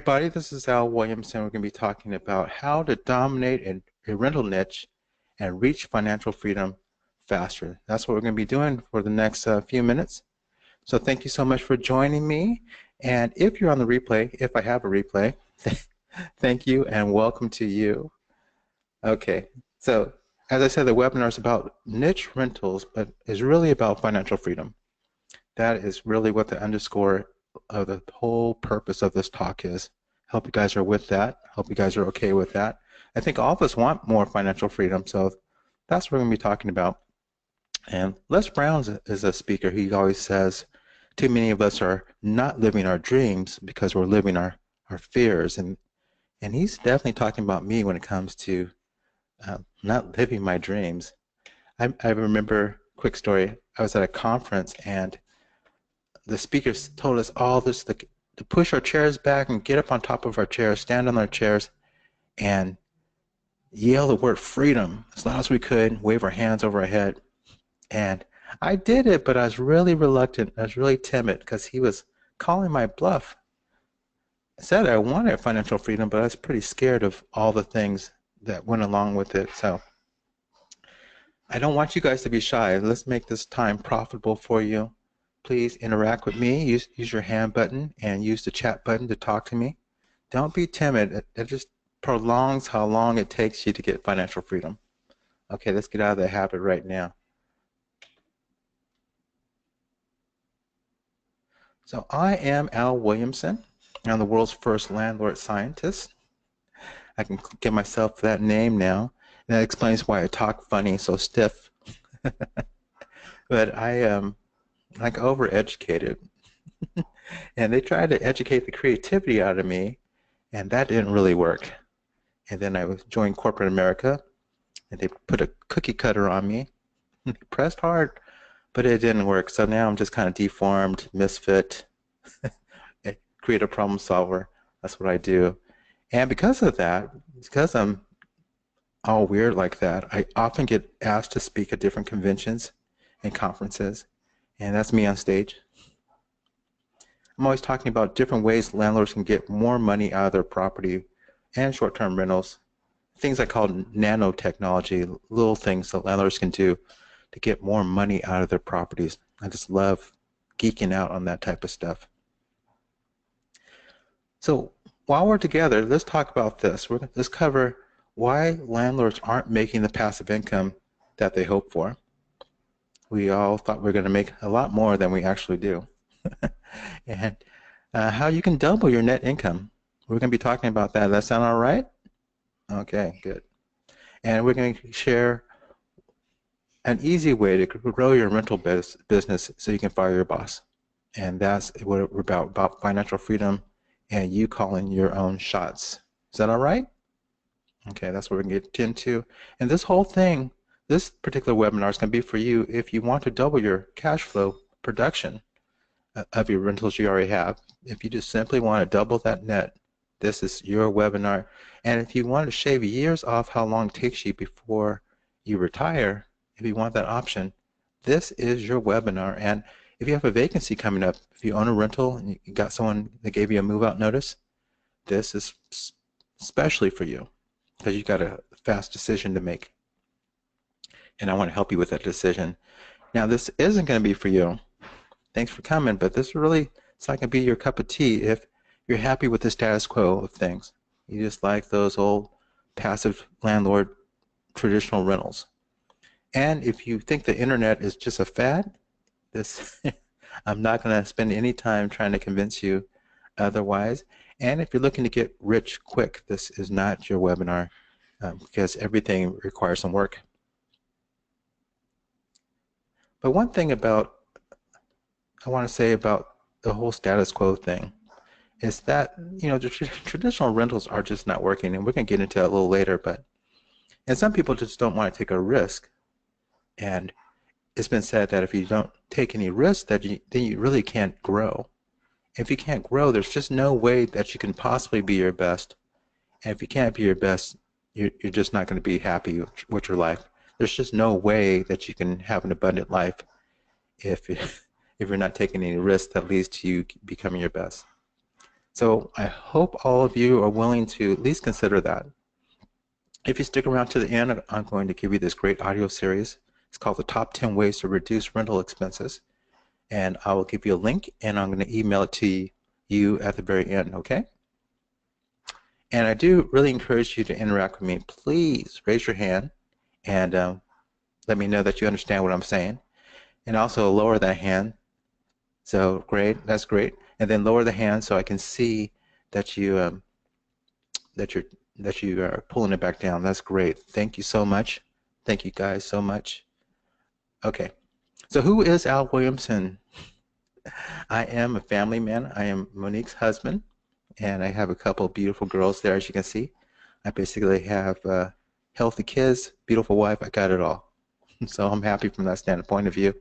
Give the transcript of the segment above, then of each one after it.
Everybody, this is Williamson. We're going to be talking about how to dominate a rental niche and reach financial freedom faster. That's what we're going to be doing for the next few minutes. So thank you so much for joining me. And if you're on the replay, if I have a replay, thank you and welcome to you. Okay, so as I said, the webinar is about niche rentals, but is really about financial freedom. That is really what the underscore of the whole purpose of this talk is. Hope you guys are with that. Hope you guys are okay with that. I think all of us want more financial freedom, so that's what we're going to be talking about. And Les Brown is a speaker. He always says, too many of us are not living our dreams because we're living our fears. And he's definitely talking about me when it comes to not living my dreams. I remember, quick story, I was at a conference and the speakers told us all this to push our chairs back and get up on top of our chairs, stand on our chairs, and yell the word freedom as loud as we could, wave our hands over our head. And I did it, but I was really reluctant. I was really timid because he was calling my bluff. I said I wanted financial freedom, but I was pretty scared of all the things that went along with it. So I don't want you guys to be shy. Let's make this time profitable for you. Please interact with me. Use your hand button and use the chat button to talk to me. Don't be timid. It just prolongs how long it takes you to get financial freedom. Okay, let's get out of that habit right now. So I am Al Williamson. I'm the world's first landlord scientist. I can give myself that name now. And that explains why I talk funny, so stiff. But I am like overeducated. And they tried to educate the creativity out of me, and that didn't really work. And then I joined corporate America, and they put a cookie cutter on me. They pressed hard, but it didn't work. So now I'm just kind of deformed, misfit, creative problem solver. That's what I do. And because of that, because I'm all weird like that, I often get asked to speak at different conventions and conferences, and that's me on stage. I'm always talking about different ways landlords can get more money out of their property and short-term rentals, things I call nanotechnology, little things that landlords can do to get more money out of their properties. I just love geeking out on that type of stuff. So while we're together, let's talk about this. Let's cover why landlords aren't making the passive income that they hope for. We all thought we were going to make a lot more than we actually do. And how you can double your net income. We're going to be talking about that. Does that sound all right? Okay, good. And we're going to share an easy way to grow your rental business so you can fire your boss. And that's what we're about financial freedom and you calling your own shots. Is that all right? Okay, that's what we're going to get into. And this whole thing, this particular webinar is going to be for you if you want to double your cash flow production of your rentals you already have. If you just simply want to double that net, this is your webinar. And if you want to shave years off how long it takes you before you retire, if you want that option, this is your webinar. And if you have a vacancy coming up, if you own a rental and you got someone that gave you a move-out notice, this is especially for you because you got a fast decision to make. And I want to help you with that decision. Now, this isn't going to be for you. Thanks for coming, but this really is not going to be your cup of tea if you're happy with the status quo of things. You just like those old passive landlord traditional rentals. And if you think the internet is just a fad, this I'm not going to spend any time trying to convince you otherwise. And if you're looking to get rich quick, this is not your webinar because everything requires some work. But one thing I want to say about the whole status quo thing is that, you know, the traditional rentals are just not working, and we're going to get into that a little later, and some people just don't want to take a risk. And it's been said that if you don't take any risk, then you really can't grow. If you can't grow, there's just no way that you can possibly be your best. And if you can't be your best, you're just not going to be happy with your life. There's just no way that you can have an abundant life if you're not taking any risk that leads to you becoming your best. So I hope all of you are willing to at least consider that. If you stick around to the end, I'm going to give you this great audio series. It's called The Top 10 Ways to Reduce Rental Expenses. And I will give you a link, and I'm going to email it to you at the very end, okay? And I do really encourage you to interact with me. Please raise your hand and let me know that you understand what I'm saying. And also lower that hand. So great, that's great. And then lower the hand so I can see that you that you're that you are pulling it back down. That's great. Thank you so much. Thank you guys so much. Okay. So who is Al Williamson? I am a family man. I am Monique's husband, and I have a couple of beautiful girls there, as you can see. I basically have healthy kids, beautiful wife. I got it all. So I'm happy from that standpoint of view.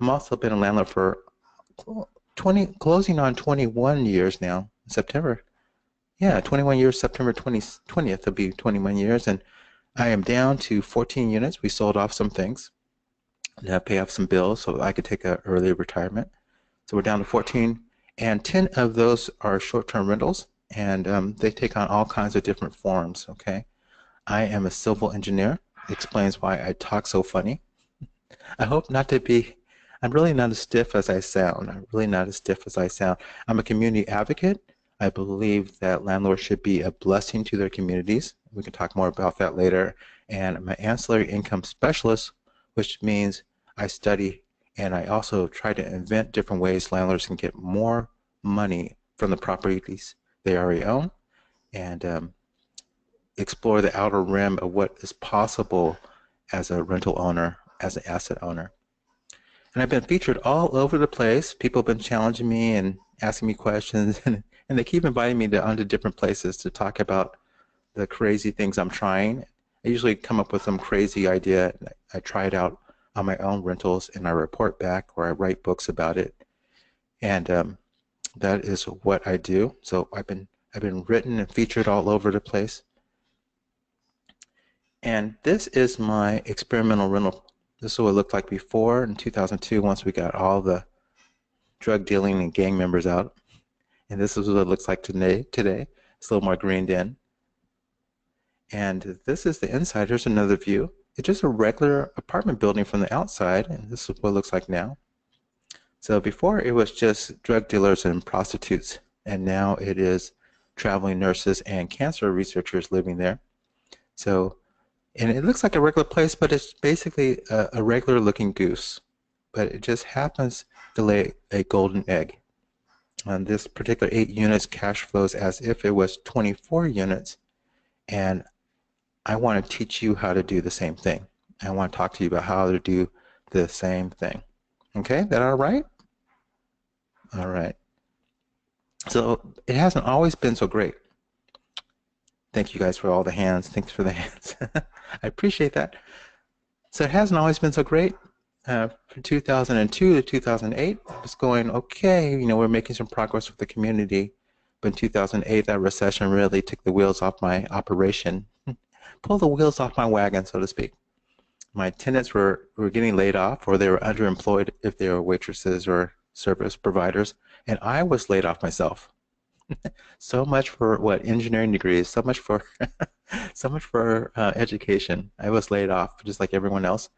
I'm also been a landlord for 20, closing on 21 years now in September. Yeah, 21 years, September 20th will be 21 years, and I am down to 14 units. We sold off some things to pay off some bills so I could take an early retirement. So we're down to 14, and 10 of those are short-term rentals, and they take on all kinds of different forms, okay? I am a civil engineer. It explains why I talk so funny. I hope not to be, I'm really not as stiff as I sound. I'm really not as stiff as I sound. I'm a community advocate. I believe that landlords should be a blessing to their communities. We can talk more about that later. And I'm an ancillary income specialist, which means I study and I also try to invent different ways landlords can get more money from the properties they already own and explore the outer rim of what is possible as a rental owner, as an asset owner. And I've been featured all over the place. People have been challenging me and asking me questions, and they keep inviting me onto different places to talk about the crazy things I'm trying. I usually come up with some crazy idea. I try it out on my own rentals, and I report back, or I write books about it. And that is what I do. So I've been written and featured all over the place. And this is my experimental rental. This is what it looked like before in 2002 once we got all the drug dealing and gang members out. And this is what it looks like today. It's a little more greened in. And this is the inside. Here's another view. It's just a regular apartment building from the outside, and this is what it looks like now. So before it was just drug dealers and prostitutes, and now it is traveling nurses and cancer researchers living there. So, and it looks like a regular place, but it's basically a regular looking goose. But it just happens to lay a golden egg. And this particular 8 units cash flows as if it was 24 units. And I want to teach you how to do the same thing. I want to talk to you about how to do the same thing. Okay, that all right? All right. So it hasn't always been so great. Thank you guys for all the hands. Thanks for the hands. I appreciate that. So it hasn't always been so great. From 2002 to 2008, it was going okay. You know, we're making some progress with the community. But in 2008, that recession really took the wheels off my operation. Pulled the wheels off my wagon, so to speak. My tenants were getting laid off, or they were underemployed if they were waitresses or service providers, and I was laid off myself. So much for what engineering degrees, so much for so much for education. I was laid off just like everyone else,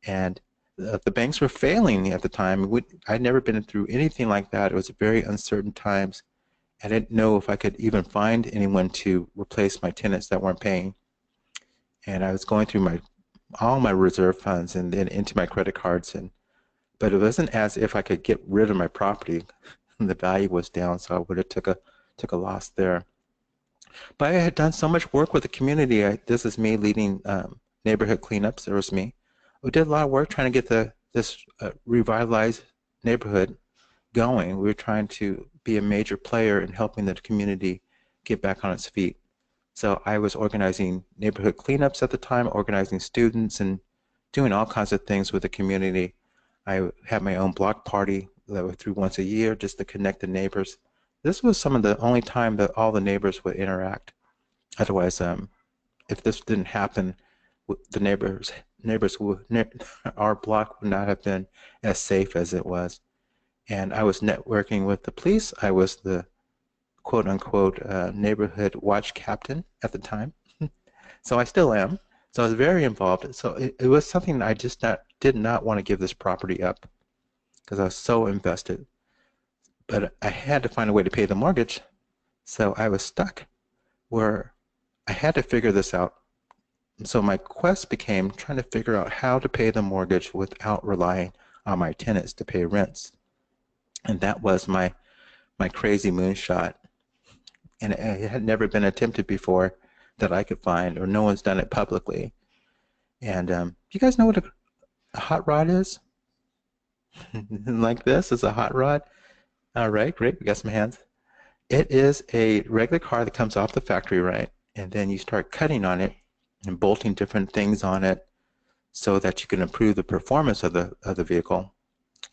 and the banks were failing at the time. I'd never been through anything like that. It was very uncertain times. I didn't know if I could even find anyone to replace my tenants that weren't paying. And I was going through all my reserve funds and then into my credit cards, but it wasn't as if I could get rid of my property. The value was down, so I would have took a loss there. But I had done so much work with the community. This is me leading neighborhood cleanups. There was me. We did a lot of work trying to get this revitalized neighborhood going. We were trying to be a major player in helping the community get back on its feet. So I was organizing neighborhood cleanups at the time, organizing students, and doing all kinds of things with the community. I had my own block party that we threw once a year just to connect the neighbors. This was some of the only time that all the neighbors would interact. Otherwise, if this didn't happen, the neighbors our block would not have been as safe as it was. And I was networking with the police. I was the quote-unquote neighborhood watch captain at the time. So I still am. So I was very involved. So it was something I just did not want to give this property up because I was so invested. But I had to find a way to pay the mortgage. So I was stuck where I had to figure this out. So my quest became trying to figure out how to pay the mortgage without relying on my tenants to pay rents. And that was my crazy moonshot. And it had never been attempted before that I could find, or no one's done it publicly. And you guys know what a hot rod is? Like this is a hot rod. All right, great. We got some hands. It is a regular car that comes off the factory, right? And then you start cutting on it and bolting different things on it so that you can improve the performance of the vehicle.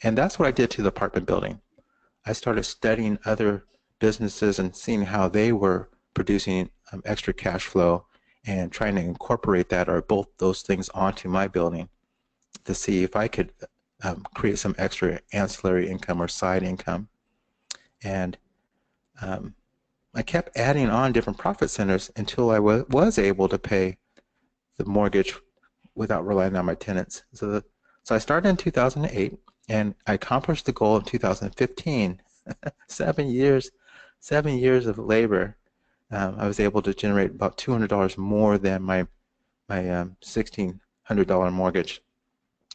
And that's what I did to the apartment building. I started studying other businesses and seeing how they were producing extra cash flow and trying to incorporate that or both those things onto my building to see if I could create some extra ancillary income or side income. And I kept adding on different profit centers until I was able to pay the mortgage without relying on my tenants. So I started in 2008 and I accomplished the goal in 2015. 7 years of labor. I was able to generate about $200 more than my $1,600 mortgage.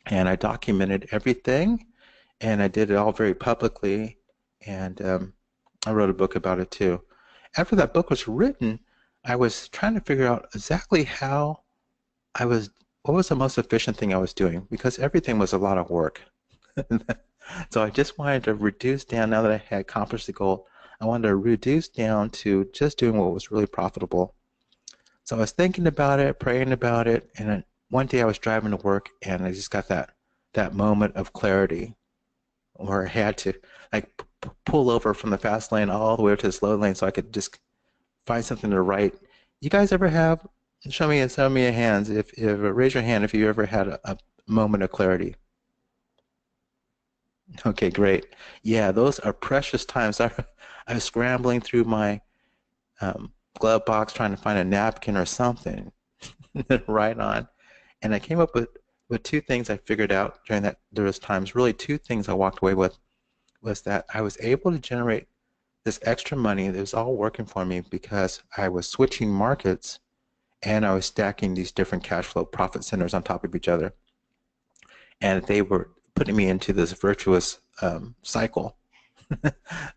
And I documented everything, and I did it all very publicly, and I wrote a book about it too. After that book was written, I was trying to figure out exactly what was the most efficient thing I was doing, because everything was a lot of work. So I just wanted to reduce down, now that I had accomplished the goal, I wanted to reduce down to just doing what was really profitable. So I was thinking about it, praying about it, and then one day I was driving to work and I just got that moment of clarity where I had to like pull over from the fast lane all the way to the slow lane so I could just find something to write. You guys ever have, show me a hands, raise your hand if you ever had a moment of clarity. Okay, great. Yeah, those are precious times. I was scrambling through my glove box trying to find a napkin or something to write on. And I came up with two things I figured out during those times. Really, two things I walked away with was that I was able to generate this extra money that was all working for me because I was switching markets and I was stacking these different cash flow profit centers on top of each other. And they were putting me into this virtuous cycle.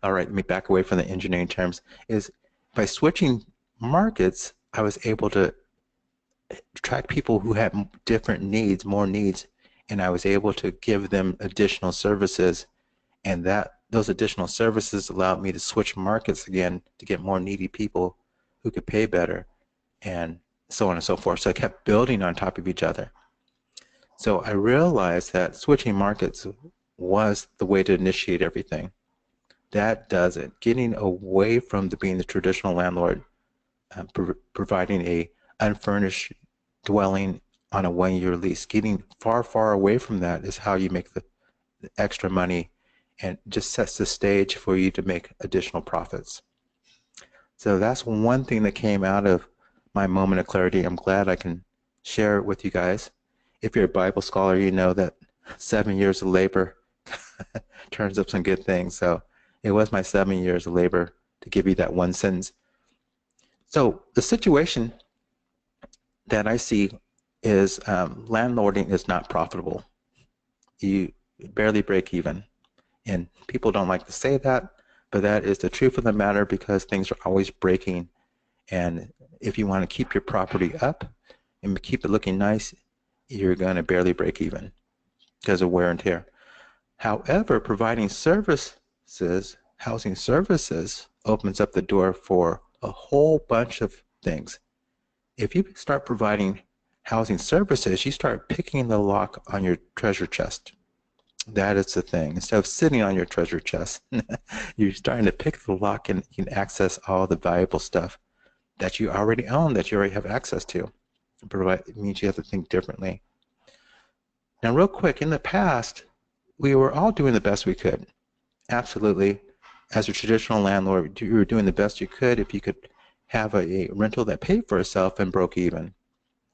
All right, let me back away from the engineering terms. Is by switching markets, I was able to attract people who had different needs, more needs, and I was able to give them additional services, and those additional services allowed me to switch markets again to get more needy people who could pay better, and so on and so forth. So I kept building on top of each other. So I realized that switching markets was the way to initiate everything. That does it. Getting away from being the traditional landlord, providing a unfurnished dwelling on a one-year lease. Getting far, far away from that is how you make the extra money and just sets the stage for you to make additional profits. So that's one thing that came out of my moment of clarity. I'm glad I can share it with you guys. If you're a Bible scholar, you know that 7 years of labor turns up some good things. So it was my 7 years of labor to give you that one sentence. So the situation that I see is landlording is not profitable. You barely break even. And people don't like to say that, but that is the truth of the matter because things are always breaking. And if you want to keep your property up and keep it looking nice, you're going to barely break even because of wear and tear. However, providing services, housing services, opens up the door for a whole bunch of things. If you start providing housing services, you start picking the lock on your treasure chest. That is the thing. Instead of sitting on your treasure chest, you're starting to pick the lock and you can access all the valuable stuff that you already own, that you already have access to. It means you have to think differently. Now, real quick, in the past, we were all doing the best we could. Absolutely. as a traditional landlord, you were doing the best you could if you could have a rental that paid for itself and broke even,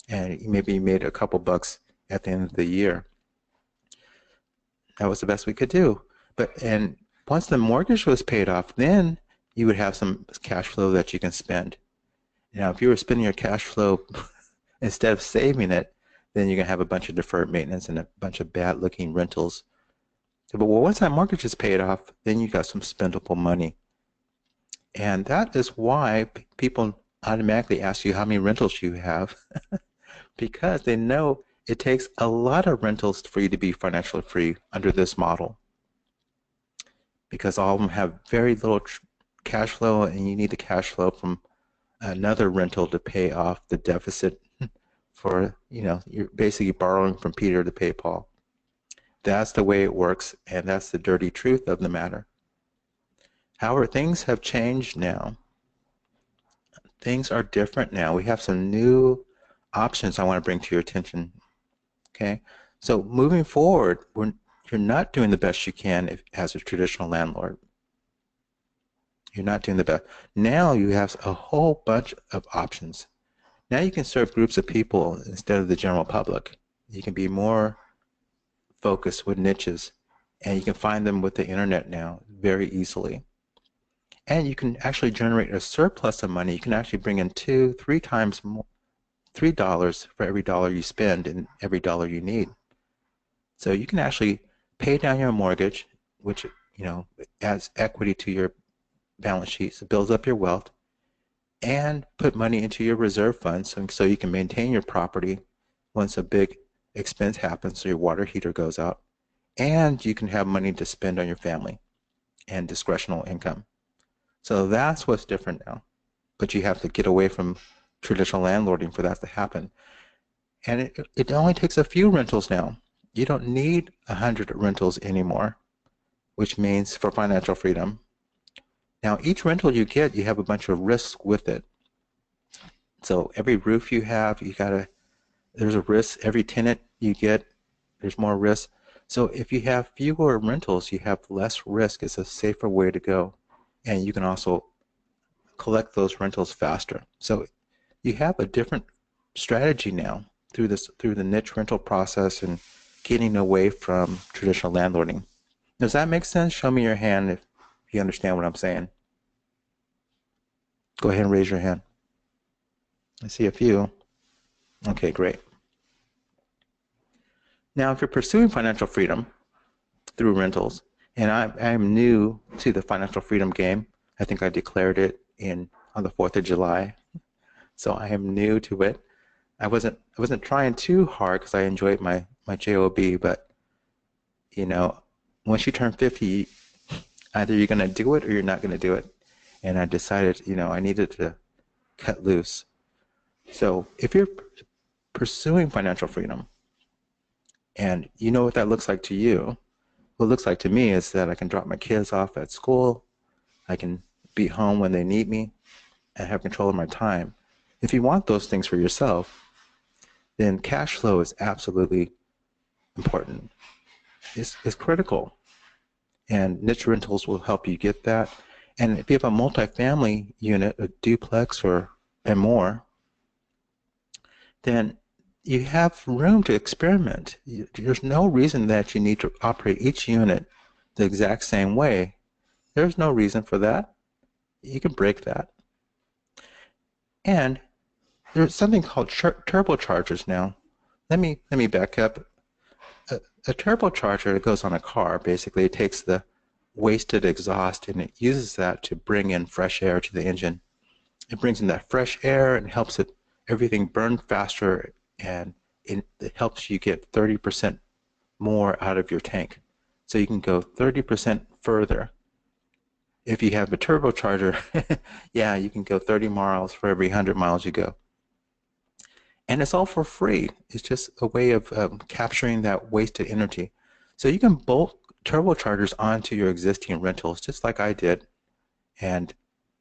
and maybe you made a couple bucks at the end of the year. That was the best we could do. And once the mortgage was paid off, then you would have some cash flow that you can spend. Now, if you were spending your cash flow instead of saving it, then you're going to have a bunch of deferred maintenance and a bunch of bad-looking rentals. But once that mortgage is paid off, then you got some spendable money. And that is why people automatically ask you how many rentals you have, because they know it takes a lot of rentals for you to be financially free under this model, because all of them have very little cash flow, and you need the cash flow from another rental to pay off the deficit for, you're basically borrowing from Peter to pay Paul. That's the way it works, and that's the dirty truth of the matter. However, things have changed now. Things are different now. We have some new options I want to bring to your attention. Okay, so moving forward, you're not doing the best you can as a traditional landlord. You're not doing the best. Now you have a whole bunch of options. Now you can serve groups of people instead of the general public. You can be more focused with niches, and you can find them with the internet now very easily. And you can actually generate a surplus of money. You can actually bring in $2, 3 times more, $3 for every dollar you spend and every dollar you need. So you can actually pay down your mortgage, which adds equity to your balance sheet, so builds up your wealth, and put money into your reserve funds so you can maintain your property once a big expense happens, so your water heater goes out, and you can have money to spend on your family and discretional income. So that's what's different now. But you have to get away from traditional landlording for that to happen. And it only takes a few rentals now. You don't need 100 rentals anymore, which means for financial freedom. Now, each rental you get, you have a bunch of risks with it. So every roof you have, there's a risk. Every tenant you get, there's more risk. So if you have fewer rentals, you have less risk. It's a safer way to go. And you can also collect those rentals faster. So you have a different strategy now through the niche rental process and getting away from traditional landlording. Does that make sense? Show me your hand if you understand what I'm saying. Go ahead and raise your hand. I see a few. Okay, great. Now, if you're pursuing financial freedom through rentals, and I'm new to the financial freedom game. I think I declared it on the 4th of July. So I am new to it. I wasn't trying too hard because I enjoyed my job, but once you turn 50, either you're going to do it or you're not going to do it. And I decided, I needed to cut loose. So if you're pursuing financial freedom, and you know what that looks like to you, what it looks like to me is that I can drop my kids off at school, I can be home when they need me, and have control of my time. If you want those things for yourself, then cash flow is absolutely important. It's critical. And niche rentals will help you get that. And if you have a multifamily unit, a duplex and more, then you have room to experiment. There's no reason that you need to operate each unit the exact same way. There's no reason for that. You can break that. And there's something called turbochargers now. Let me back up. A turbocharger that goes on a car, basically it takes the wasted exhaust and it uses that to bring in fresh air to the engine. It brings in that fresh air and helps everything burn faster, and it helps you get 30% more out of your tank. So you can go 30% further. If you have a turbocharger, yeah, you can go 30 miles for every 100 miles you go. And it's all for free. It's just a way of capturing that wasted energy. So you can bolt turbochargers onto your existing rentals, just like I did. And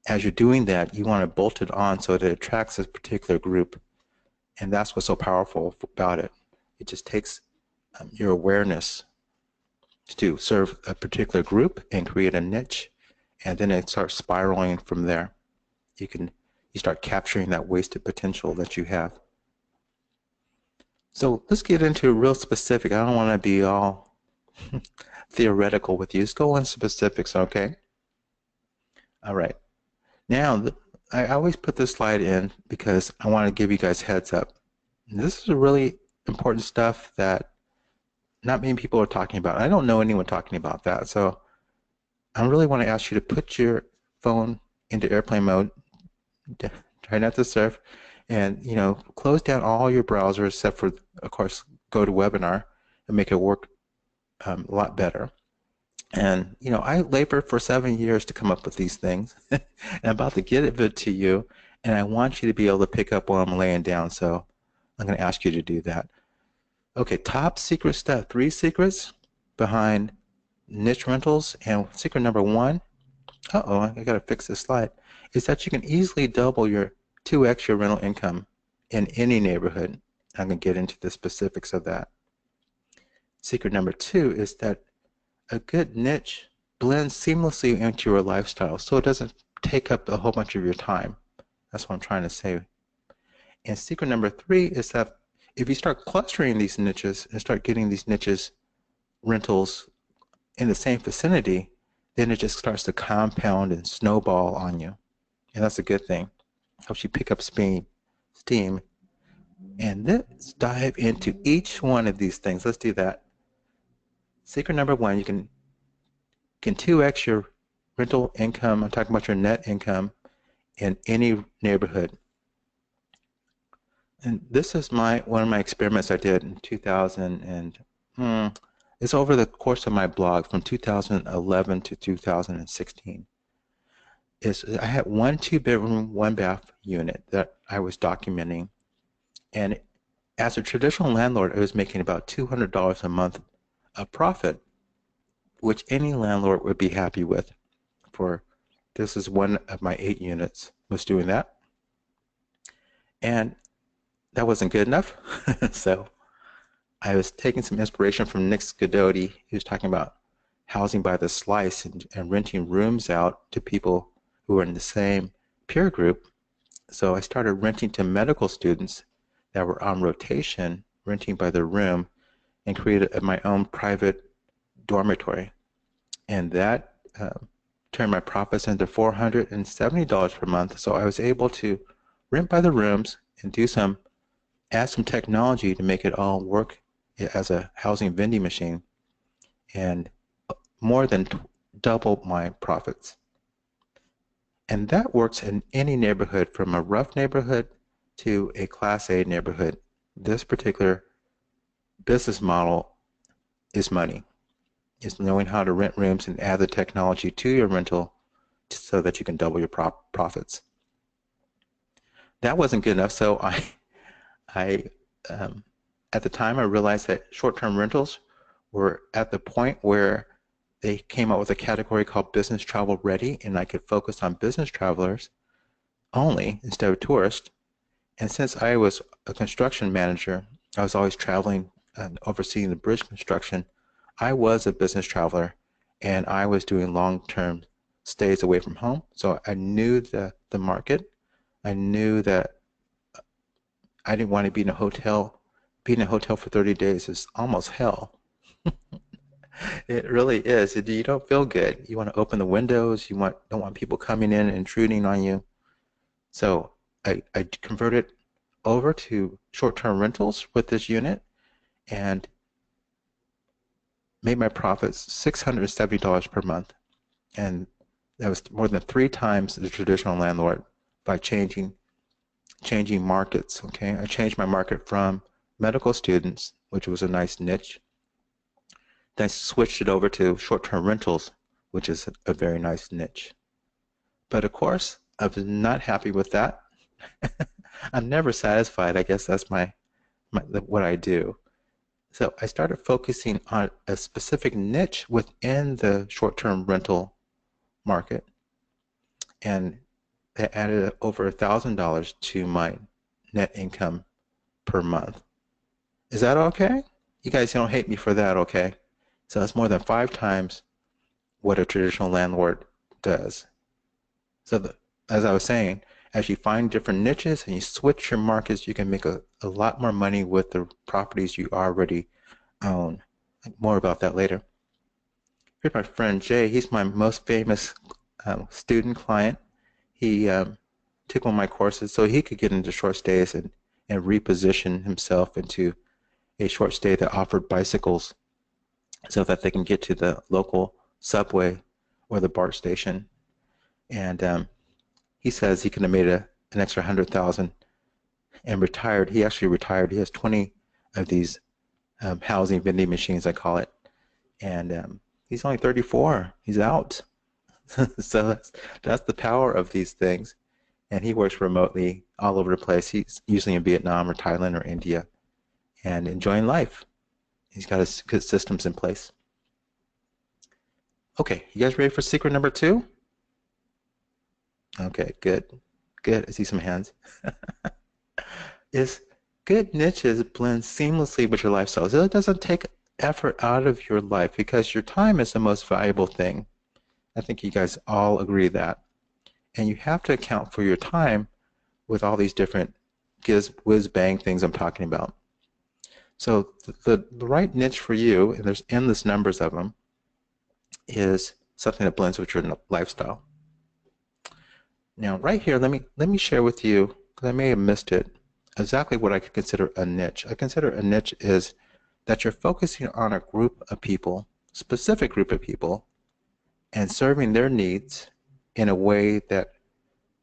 as you're doing that, you want to bolt it on so that it attracts a particular group. And that's what's so powerful about it. It just takes your awareness to serve a particular group and create a niche and then it starts spiraling from there. You start capturing that wasted potential that you have. So let's get into real specific. I don't want to be all theoretical with you. Let's go on specifics, okay? All right. Now, I always put this slide in because I want to give you guys heads up. This is really important stuff that not many people are talking about. I don't know anyone talking about that. So I really want to ask you to put your phone into airplane mode. Try not to surf, and close down all your browsers except for, of course, GoToWebinar and make it work a lot better. And I labored for 7 years to come up with these things, and I'm about to get it to you, and I want you to be able to pick up while I'm laying down. So I'm going to ask you to do that. Okay, top secret stuff. 3 secrets behind niche rentals, and secret number 1. I got to fix this slide. Is that you can easily double your 2x your rental income in any neighborhood. I'm going to get into the specifics of that. Secret number 2 is that a good niche blends seamlessly into your lifestyle, so it doesn't take up a whole bunch of your time. That's what I'm trying to say. And secret number 3 is that if you start clustering these niches and start getting these niches rentals in the same vicinity, then it just starts to compound and snowball on you. And that's a good thing. Helps you pick up steam. And let's dive into each one of these things. Let's do that. Secret number 1, you can 2x your rental income. I'm talking about your net income in any neighborhood. And this is one of my experiments I did in 2000 and it's over the course of my blog from 2011 to 2016. I had 1 2-bedroom, 1-bath unit that I was documenting, and as a traditional landlord, I was making about $200 a month of profit, which any landlord would be happy with. This is one of my 8 units was doing that, and that wasn't good enough. So I was taking some inspiration from Nick Scudodi. He was talking about housing by the slice and renting rooms out to people who were in the same peer group. So I started renting to medical students that were on rotation, renting by the room, and created my own private dormitory. And that turned my profits into $470 per month. So I was able to rent by the rooms and add some technology to make it all work as a housing vending machine, and more than double my profits. And that works in any neighborhood, from a rough neighborhood to a Class A neighborhood. This particular business model is money. It's knowing how to rent rooms and add the technology to your rental so that you can double your profits. That wasn't good enough, so I at the time I realized that short-term rentals were at the point where they came out with a category called business travel ready, and I could focus on business travelers only instead of tourists. And since I was a construction manager, I was always traveling and overseeing the bridge construction. I was a business traveler, and I was doing long-term stays away from home. So I knew the market. I knew that I didn't want to be in a hotel. Being in a hotel for 30 days is almost hell. It really is. You don't feel good. You want to open the windows. You don't want people coming in and intruding on you. So I converted over to short-term rentals with this unit and made my profits $670 per month. And that was more than 3 times the traditional landlord by changing markets. Okay, I changed my market from medical students, which was a nice niche. Then I switched it over to short-term rentals, which is a very nice niche. But of course, I was not happy with that. I'm never satisfied. I guess that's what I do. So I started focusing on a specific niche within the short-term rental market, and that added over $1,000 to my net income per month. Is that okay? You guys don't hate me for that, okay? So that's more than 5 times what a traditional landlord does. So as I was saying, as you find different niches and you switch your markets, you can make a lot more money with the properties you already own. More about that later. Here's my friend Jay. He's my most famous student client. He took one of my courses so he could get into short stays and reposition himself into a short stay that offered bicycles so that they can get to the local subway or the BART station. And he says he could have made an extra 100,000 and retired. He actually retired. He has 20 of these housing vending machines, I call it. And he's only 34. He's out. So that's the power of these things. And he works remotely all over the place. He's usually in Vietnam or Thailand or India and enjoying life. He's got his good systems in place. Okay, you guys ready for secret number 2? Okay, good. Good. I see some hands. Is good niches blend seamlessly with your lifestyle. So it doesn't take effort out of your life because your time is the most valuable thing. I think you guys all agree that. And you have to account for your time with all these different whiz-bang things I'm talking about. So the right niche for you, and there's endless numbers of them, is something that blends with your lifestyle. Now, right here, let me share with you, because I may have missed it, exactly what I could consider a niche. I consider a niche is that you're focusing on a group of people, specific group of people, and serving their needs in a way that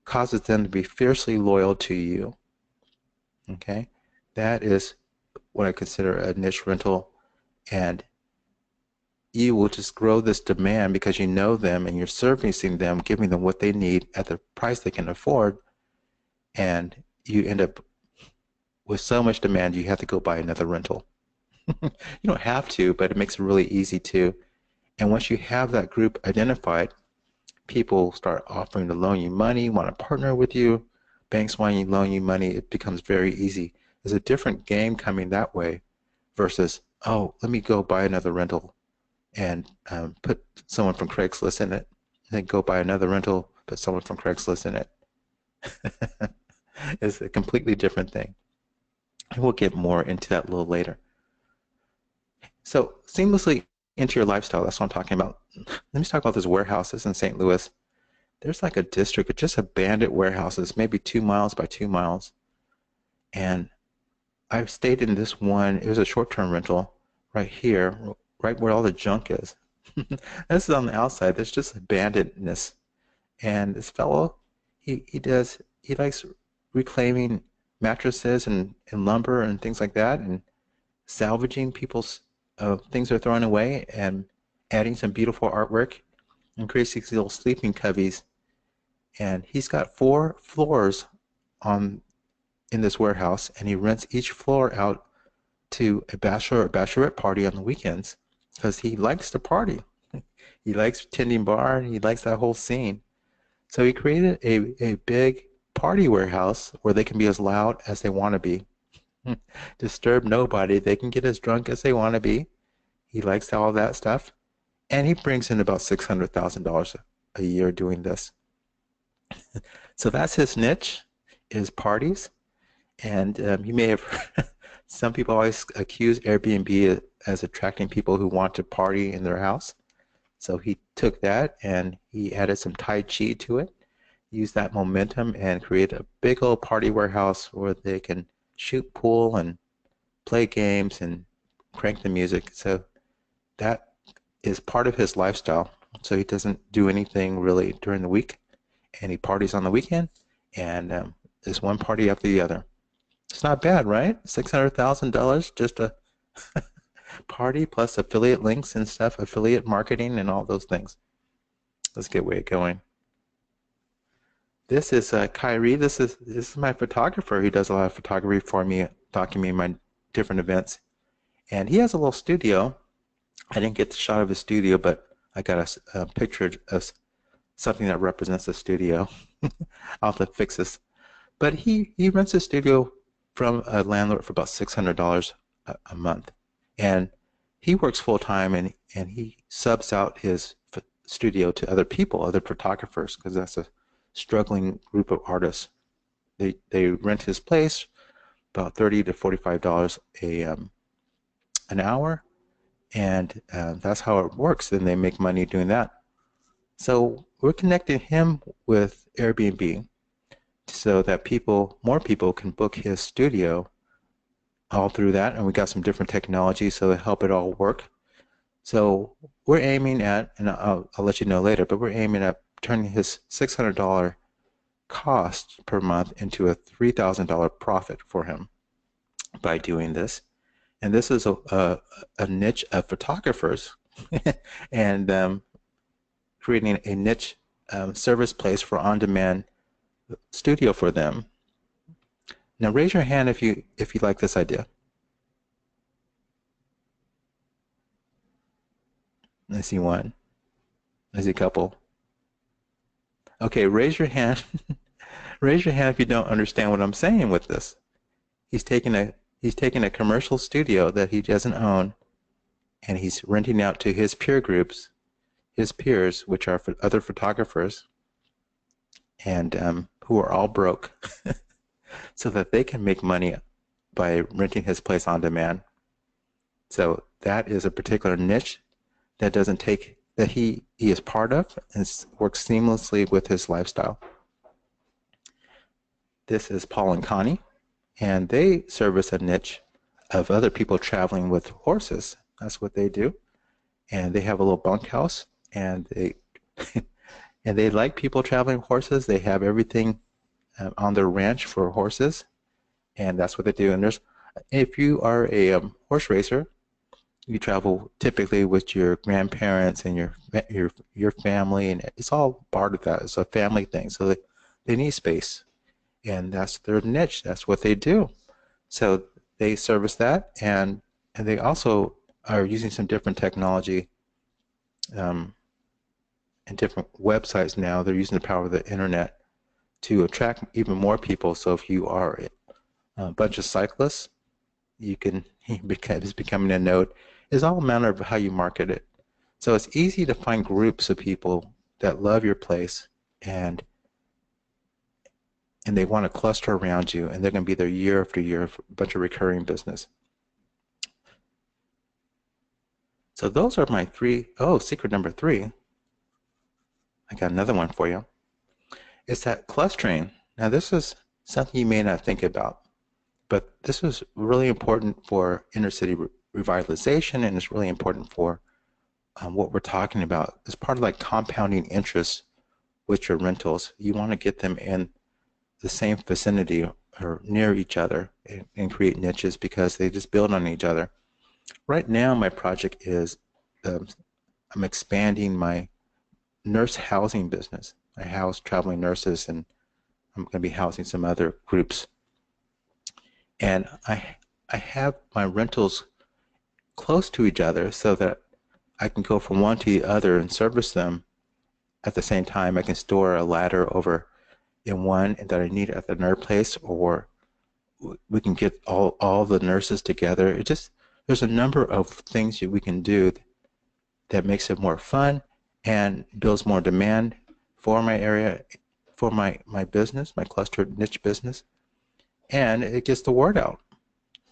causes them to be fiercely loyal to you. Okay? That is what I consider a niche rental, and you will just grow this demand because you know them and you're servicing them, giving them what they need at the price they can afford, and you end up with so much demand you have to go buy another rental. You don't have to, but it makes it really easy to. And once you have that group identified, people start offering to loan you money, want to partner with you, banks want to loan you money. It becomes very easy. There's a different game coming that way versus, oh, let me go buy another rental and put someone from Craigslist in it, and then go buy another rental, put someone from Craigslist in it. It's a completely different thing. And we'll get more into that a little later. So seamlessly into your lifestyle, that's what I'm talking about. Let me talk about those warehouses in St. Louis. There's like a district of just abandoned warehouses, maybe 2 miles by 2 miles. And I've stayed in this one. It was a short-term rental right here, right where all the junk is. This is on the outside. There's just abandonedness. And this fellow, he likes reclaiming mattresses and lumber and things like that, and salvaging people's things they're throwing away and adding some beautiful artwork and creates these little sleeping cubbies. And he's got 4 floors in this warehouse, and he rents each floor out to a bachelor or bachelorette party on the weekends because he likes to party. He likes tending bar, and he likes that whole scene. So he created a big party warehouse where they can be as loud as they want to be. Disturb nobody. They can get as drunk as they want to be. He likes all that stuff. And he brings in about $600,000 a year doing this. So that's his niche, is parties. And you may have heard, some people always accuse Airbnb as attracting people who want to party in their house. So he took that and he added some Tai Chi to it, used that momentum and created a big old party warehouse where they can shoot pool and play games and crank the music. So that is part of his lifestyle. So he doesn't do anything really during the week, and he parties on the weekend, and there's one party after the other. It's not bad, right? $600,000 just a party plus affiliate links and stuff, affiliate marketing and all those things. Let's get way going. This is Kyrie. This is my photographer. He does a lot of photography for me, documenting my different events. And he has a little studio. I didn't get the shot of his studio, but I got a picture of something that represents the studio. I'll have to fix this. But he rents a studio from a landlord for about $600 a month. And he works full time, and he subs out his studio to other people, other photographers, because that's a struggling group of artists. They rent his place about $30 to $45 an hour, and that's how it works. Then they make money doing that. So we're connecting him with Airbnb so that more people can book his studio all through that, and we got some different technology so to help it all work. So we're aiming at, and I'll let you know later, but we're aiming at turning his $600 cost per month into a $3,000 profit for him by doing this. And this is a niche of photographers and creating a niche service place for on-demand studio for them. Now raise your hand if you like this idea. I see one. I see a couple. Okay, raise your hand. Raise your hand if you don't understand what I'm saying with this. He's taking a commercial studio that he doesn't own, and he's renting out to his peer groups, his peers, which are other photographers, and who are all broke, so that they can make money by renting his place on demand. So that is a particular niche that he is part of and works seamlessly with his lifestyle. This is Paul and Connie, and they service a niche of other people traveling with horses. That's what they do, and they have a little bunkhouse, and they like people traveling with horses. They have everything on their ranch for horses, and that's what they do. And if you are a horse racer, you travel typically with your grandparents and your family, and it's all part of that. It's a family thing, so they need space, and that's their niche. That's what they do. So they service that, and they also are using some different technology and different websites now. They're using the power of the internet to attract even more people. So if you are a bunch of cyclists, it's becoming a node. It's all a matter of how you market it. So it's easy to find groups of people that love your place and they want to cluster around you, and they're going to be there year after year for a bunch of recurring business. So those are my three. Oh, secret number 3. I got another one for you. It's that clustering. Now this is something you may not think about, but this is really important for inner city revitalization, and it's really important for what we're talking about. It's part of like compounding interest with your rentals. You want to get them in the same vicinity or near each other and create niches because they just build on each other. Right now my project is I'm expanding my nurse housing business. I house traveling nurses, and I'm going to be housing some other groups. And I have my rentals close to each other so that I can go from one to the other and service them at the same time. I can store a ladder over in one that I need at another place, or we can get all the nurses together. There's a number of things that we can do that makes it more fun and builds more demand for my area, for my business, my clustered niche business, and it gets the word out.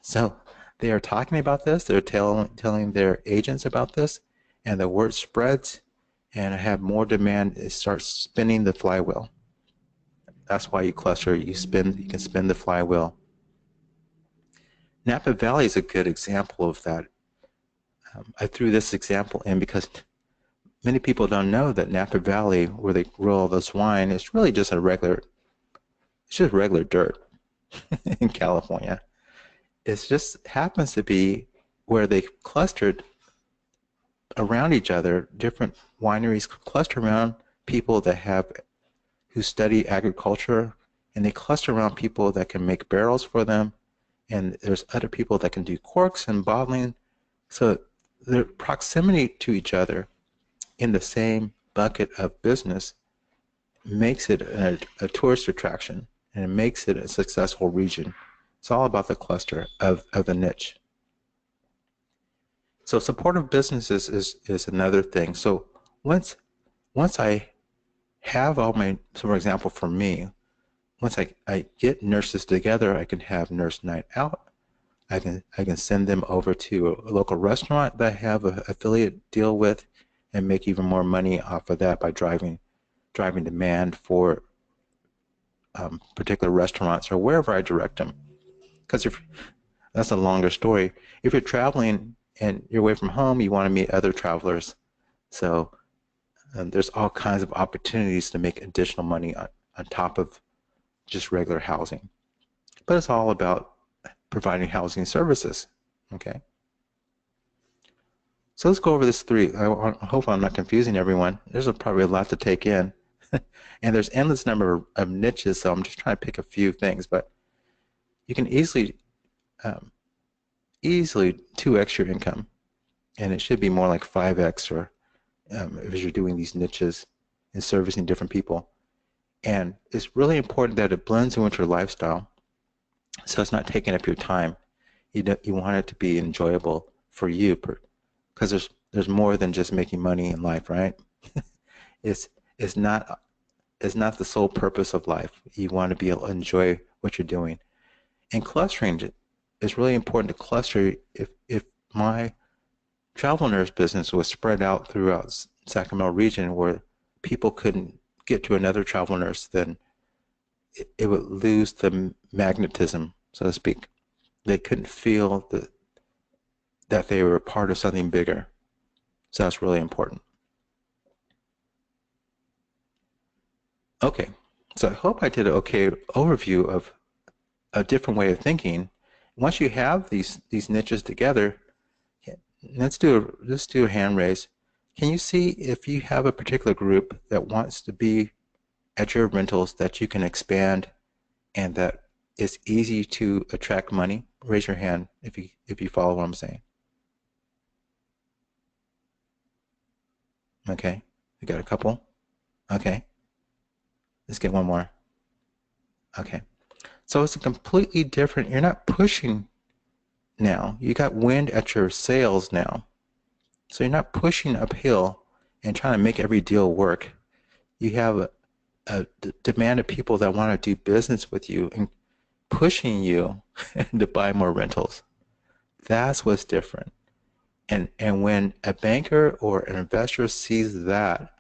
So they are talking about this, they're telling their agents about this, and the word spreads, and I have more demand. It starts spinning the flywheel. That's why you cluster, you can spin the flywheel. Napa Valley is a good example of that. I threw this example in because many people don't know that Napa Valley, where they grow all this wine, is really just regular dirt in California. It just happens to be where they clustered around each other. Different wineries cluster around people who study agriculture, and they cluster around people that can make barrels for them, and there's other people that can do corks and bottling. So the proximity to each other in the same bucket of business makes it a tourist attraction, and it makes it a successful region. It's all about the cluster of the niche. So supportive businesses is another thing. So once once I have all my, so for example, for me, once I get nurses together, I can have nurse night out. I can send them over to a local restaurant that I have an affiliate deal with and make even more money off of that by driving demand for particular restaurants or wherever I direct them. Because if that's a longer story. If you're traveling and you're away from home, you want to meet other travelers. So there's all kinds of opportunities to make additional money on top of just regular housing. But it's all about providing housing services. Okay. So let's go over this three. I hope I'm not confusing everyone. There's probably a lot to take in. And there's endless number of niches, so I'm just trying to pick a few things. But you can easily 2x your income, and it should be more like 5x or if you're doing these niches and servicing different people. And it's really important that it blends in with your lifestyle, so it's not taking up your time. You want it to be enjoyable for you, because there's more than just making money in life, right? it's it's not the sole purpose of life. You want to be able to enjoy what you're doing. And clustering is really important to cluster. If my travel nurse business was spread out throughout Sacramento region where people couldn't get to another travel nurse, then it would lose the magnetism, so to speak. They couldn't feel that they were a part of something bigger. So that's really important. Okay, so I hope I did an okay overview of a different way of thinking. Once you have these niches together, let's do a hand raise. Can you see if you have a particular group that wants to be at your rentals that you can expand and that it's easy to attract money? Raise your hand if you follow what I'm saying. Okay, we got a couple. Okay, let's get one more. Okay, so it's a completely different. You're not pushing now. You got wind at your sails now. So you're not pushing uphill and trying to make every deal work. You have a demand of people that want to do business with you and pushing you to buy more rentals. That's what's different. And when a banker or an investor sees that,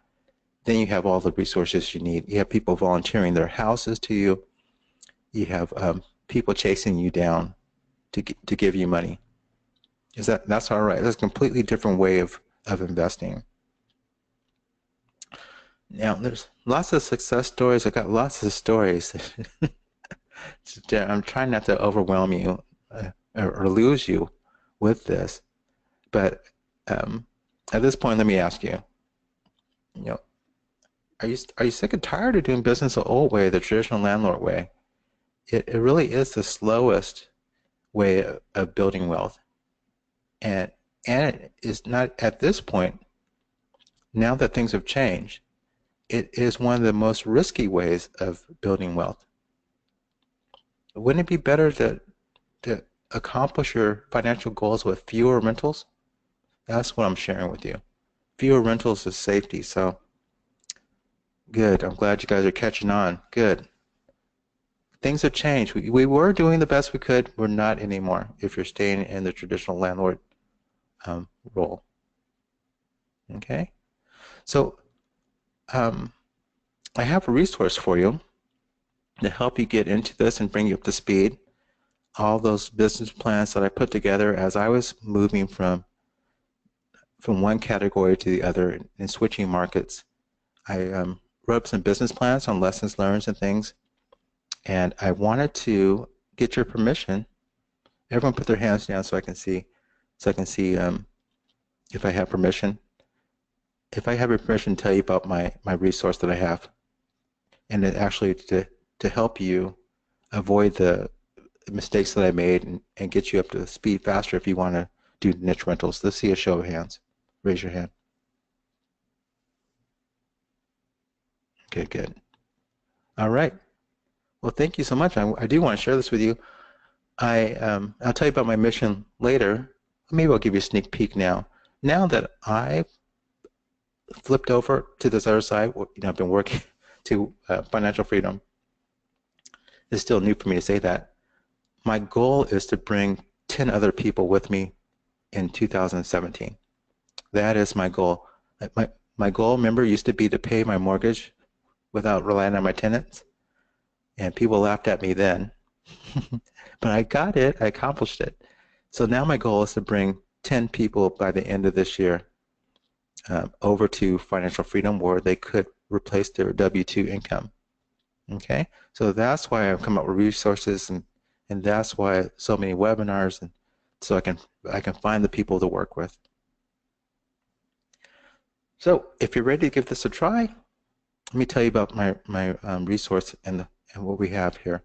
then you have all the resources you need. You have people volunteering their houses to you. You have people chasing you down to give you money. That's all right. That's a completely different way of investing. Now, there's lots of success stories. I got lots of stories. I'm trying not to overwhelm you or lose you with this, but at this point, let me ask you, you know, are you sick and tired of doing business the old way, the traditional landlord way? It really is the slowest way of building wealth, and it is not at this point. Now that things have changed, it is one of the most risky ways of building wealth. Wouldn't it be better to accomplish your financial goals with fewer rentals? That's what I'm sharing with you. Fewer rentals is safety. So good. I'm glad you guys are catching on. Good. Things have changed. We were doing the best we could. We're not anymore if you're staying in the traditional landlord role. Okay? So I have a resource for you to help you get into this and bring you up to speed. All those business plans that I put together as I was moving from one category to the other and switching markets. I wrote up some business plans on lessons learned and things, and I wanted to get your permission. Everyone put their hands down so I can see if I have permission. If I have your permission to tell you about my resource that I have, and it actually to help you avoid the mistakes that I made and get you up to speed faster if you want to do niche rentals. Let's see a show of hands. Raise your hand. Okay, good. All right. Well, thank you so much. I do want to share this with you. I'll tell you about my mission later. Maybe I'll give you a sneak peek now. Now that I've flipped over to this other side. I've been working to financial freedom. It's still new for me to say that. My goal is to bring 10 other people with me in 2017. That is my goal. My goal, remember, used to be to pay my mortgage without relying on my tenants. And people laughed at me then. But I got it. I accomplished it. So now my goal is to bring 10 people by the end of this year over to financial freedom where they could replace their W-2 income. Okay? So that's why I've come up with resources, and that's why so many webinars, and so I can find the people to work with. So if you're ready to give this a try, let me tell you about my resource and what we have here.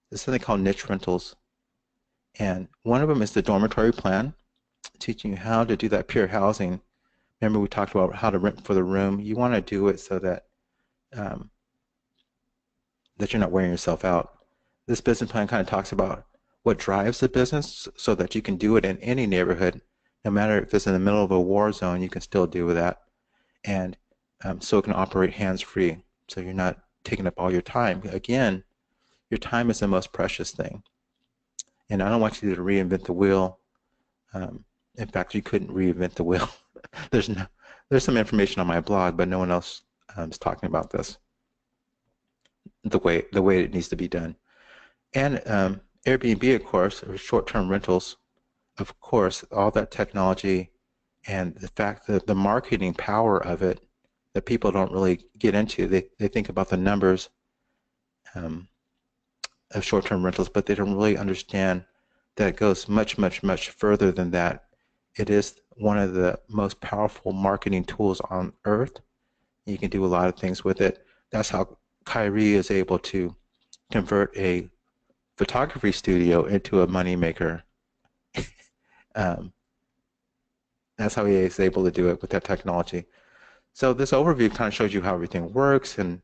There's something called niche rentals, and one of them is the dormitory plan, teaching you how to do that peer housing. Remember we talked about how to rent for the room. You want to do it so that that you're not wearing yourself out. This business plan kind of talks about what drives the business so that you can do it in any neighborhood. No matter if it's in the middle of a war zone, you can still do that. And so it can operate hands-free, so you're not taking up all your time. Again, your time is the most precious thing. And I don't want you to reinvent the wheel. In fact, you couldn't reinvent the wheel. There's some information on my blog, but no one else is talking about this the way it needs to be done. And Airbnb, of course, or short-term rentals, of course, all that technology and the fact that the marketing power of it that people don't really get into. They think about the numbers of short-term rentals, but they don't really understand that it goes much, much, much further than that. It is one of the most powerful marketing tools on earth. You can do a lot of things with it. That's how Kyrie is able to convert a photography studio into a moneymaker. That's how he is able to do it with that technology. So this overview kind of shows you how everything works and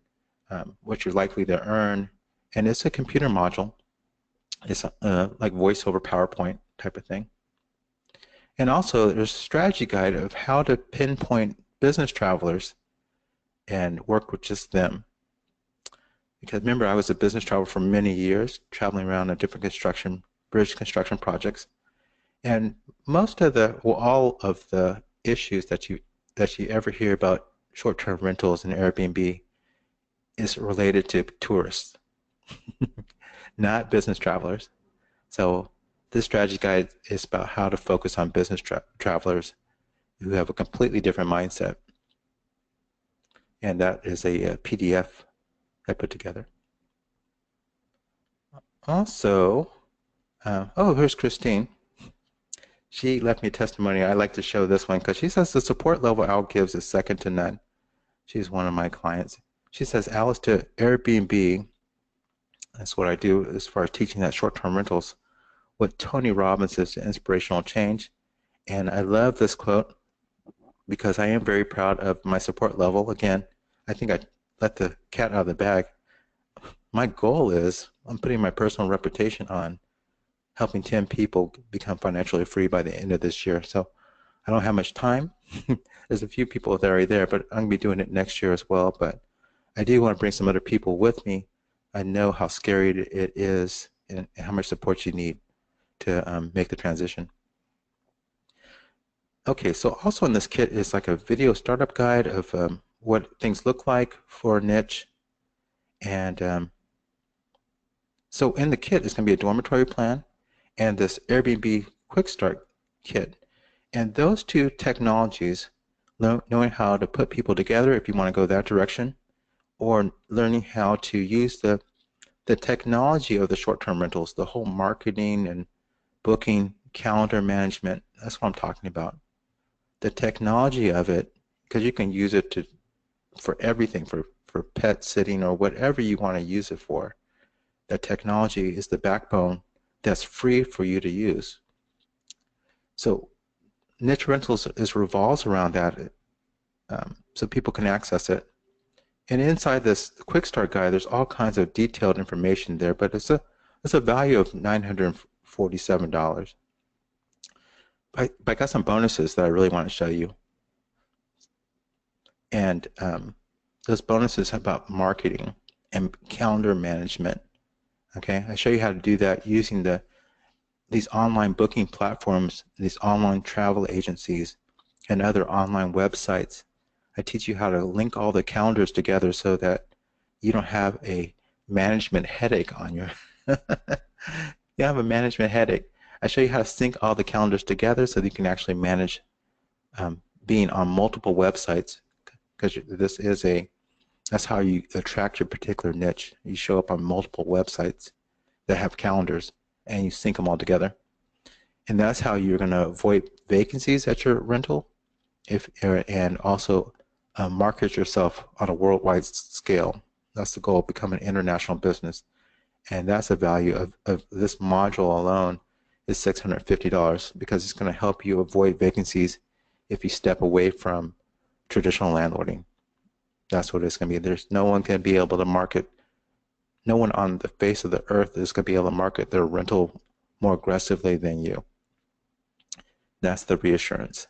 what you're likely to earn. And it's a computer module. It's like voice over PowerPoint type of thing. And also there's a strategy guide of how to pinpoint business travelers and work with just them. Because remember, I was a business traveler for many years, traveling around on different bridge construction projects. And most of all of the issues that you ever hear about short-term rentals and Airbnb is related to tourists, not business travelers. So this strategy guide is about how to focus on business travelers who have a completely different mindset. And that is a PDF I put together. Also, oh, here's Christine. She left me a testimony. I like to show this one because she says the support level Al gives is second to none. She's one of my clients. She says, Alice, to Airbnb, that's what I do as far as teaching that short-term rentals, what Tony Robbins is to inspirational change. And I love this quote because I am very proud of my support level. Again, I think I let the cat out of the bag. My goal is I'm putting my personal reputation on helping 10 people become financially free by the end of this year. So I don't have much time. There's a few people that are there, but I'm going to be doing it next year as well. But I do want to bring some other people with me. I know how scary it is and how much support you need to make the transition. Okay, so also in this kit is like a video startup guide of what things look like for a niche. And so in the kit is going to be a dormitory plan and this Airbnb Quick Start kit. And those two technologies, knowing how to put people together if you want to go that direction, or learning how to use the technology of the short-term rentals, the whole marketing and booking, calendar management, that's what I'm talking about. The technology of it, because you can use it for everything, for pet sitting or whatever you want to use it for. That technology is the backbone that's free for you to use. So niche rentals revolves around that, so people can access it. And inside this quick start guide, there's all kinds of detailed information there, but it's a value of $947. I got some bonuses that I really want to show you. And those bonuses about marketing and calendar management. Okay, I show you how to do that using these online booking platforms, these online travel agencies, and other online websites. I teach you how to link all the calendars together so that you don't have a management headache on your you have a management headache. I show you how to sync all the calendars together so that you can actually manage being on multiple websites, because that's how you attract your particular niche. You show up on multiple websites that have calendars and you sync them all together. And that's how you're going to avoid vacancies at your rental and also market yourself on a worldwide scale. That's the goal, become an international business. And that's the value of this module alone is $650 because it's going to help you avoid vacancies if you step away from traditional landlording. That's what it's going to be. There's no one can be able to market, no one on the face of the earth is going to be able to market their rental more aggressively than you. That's the reassurance.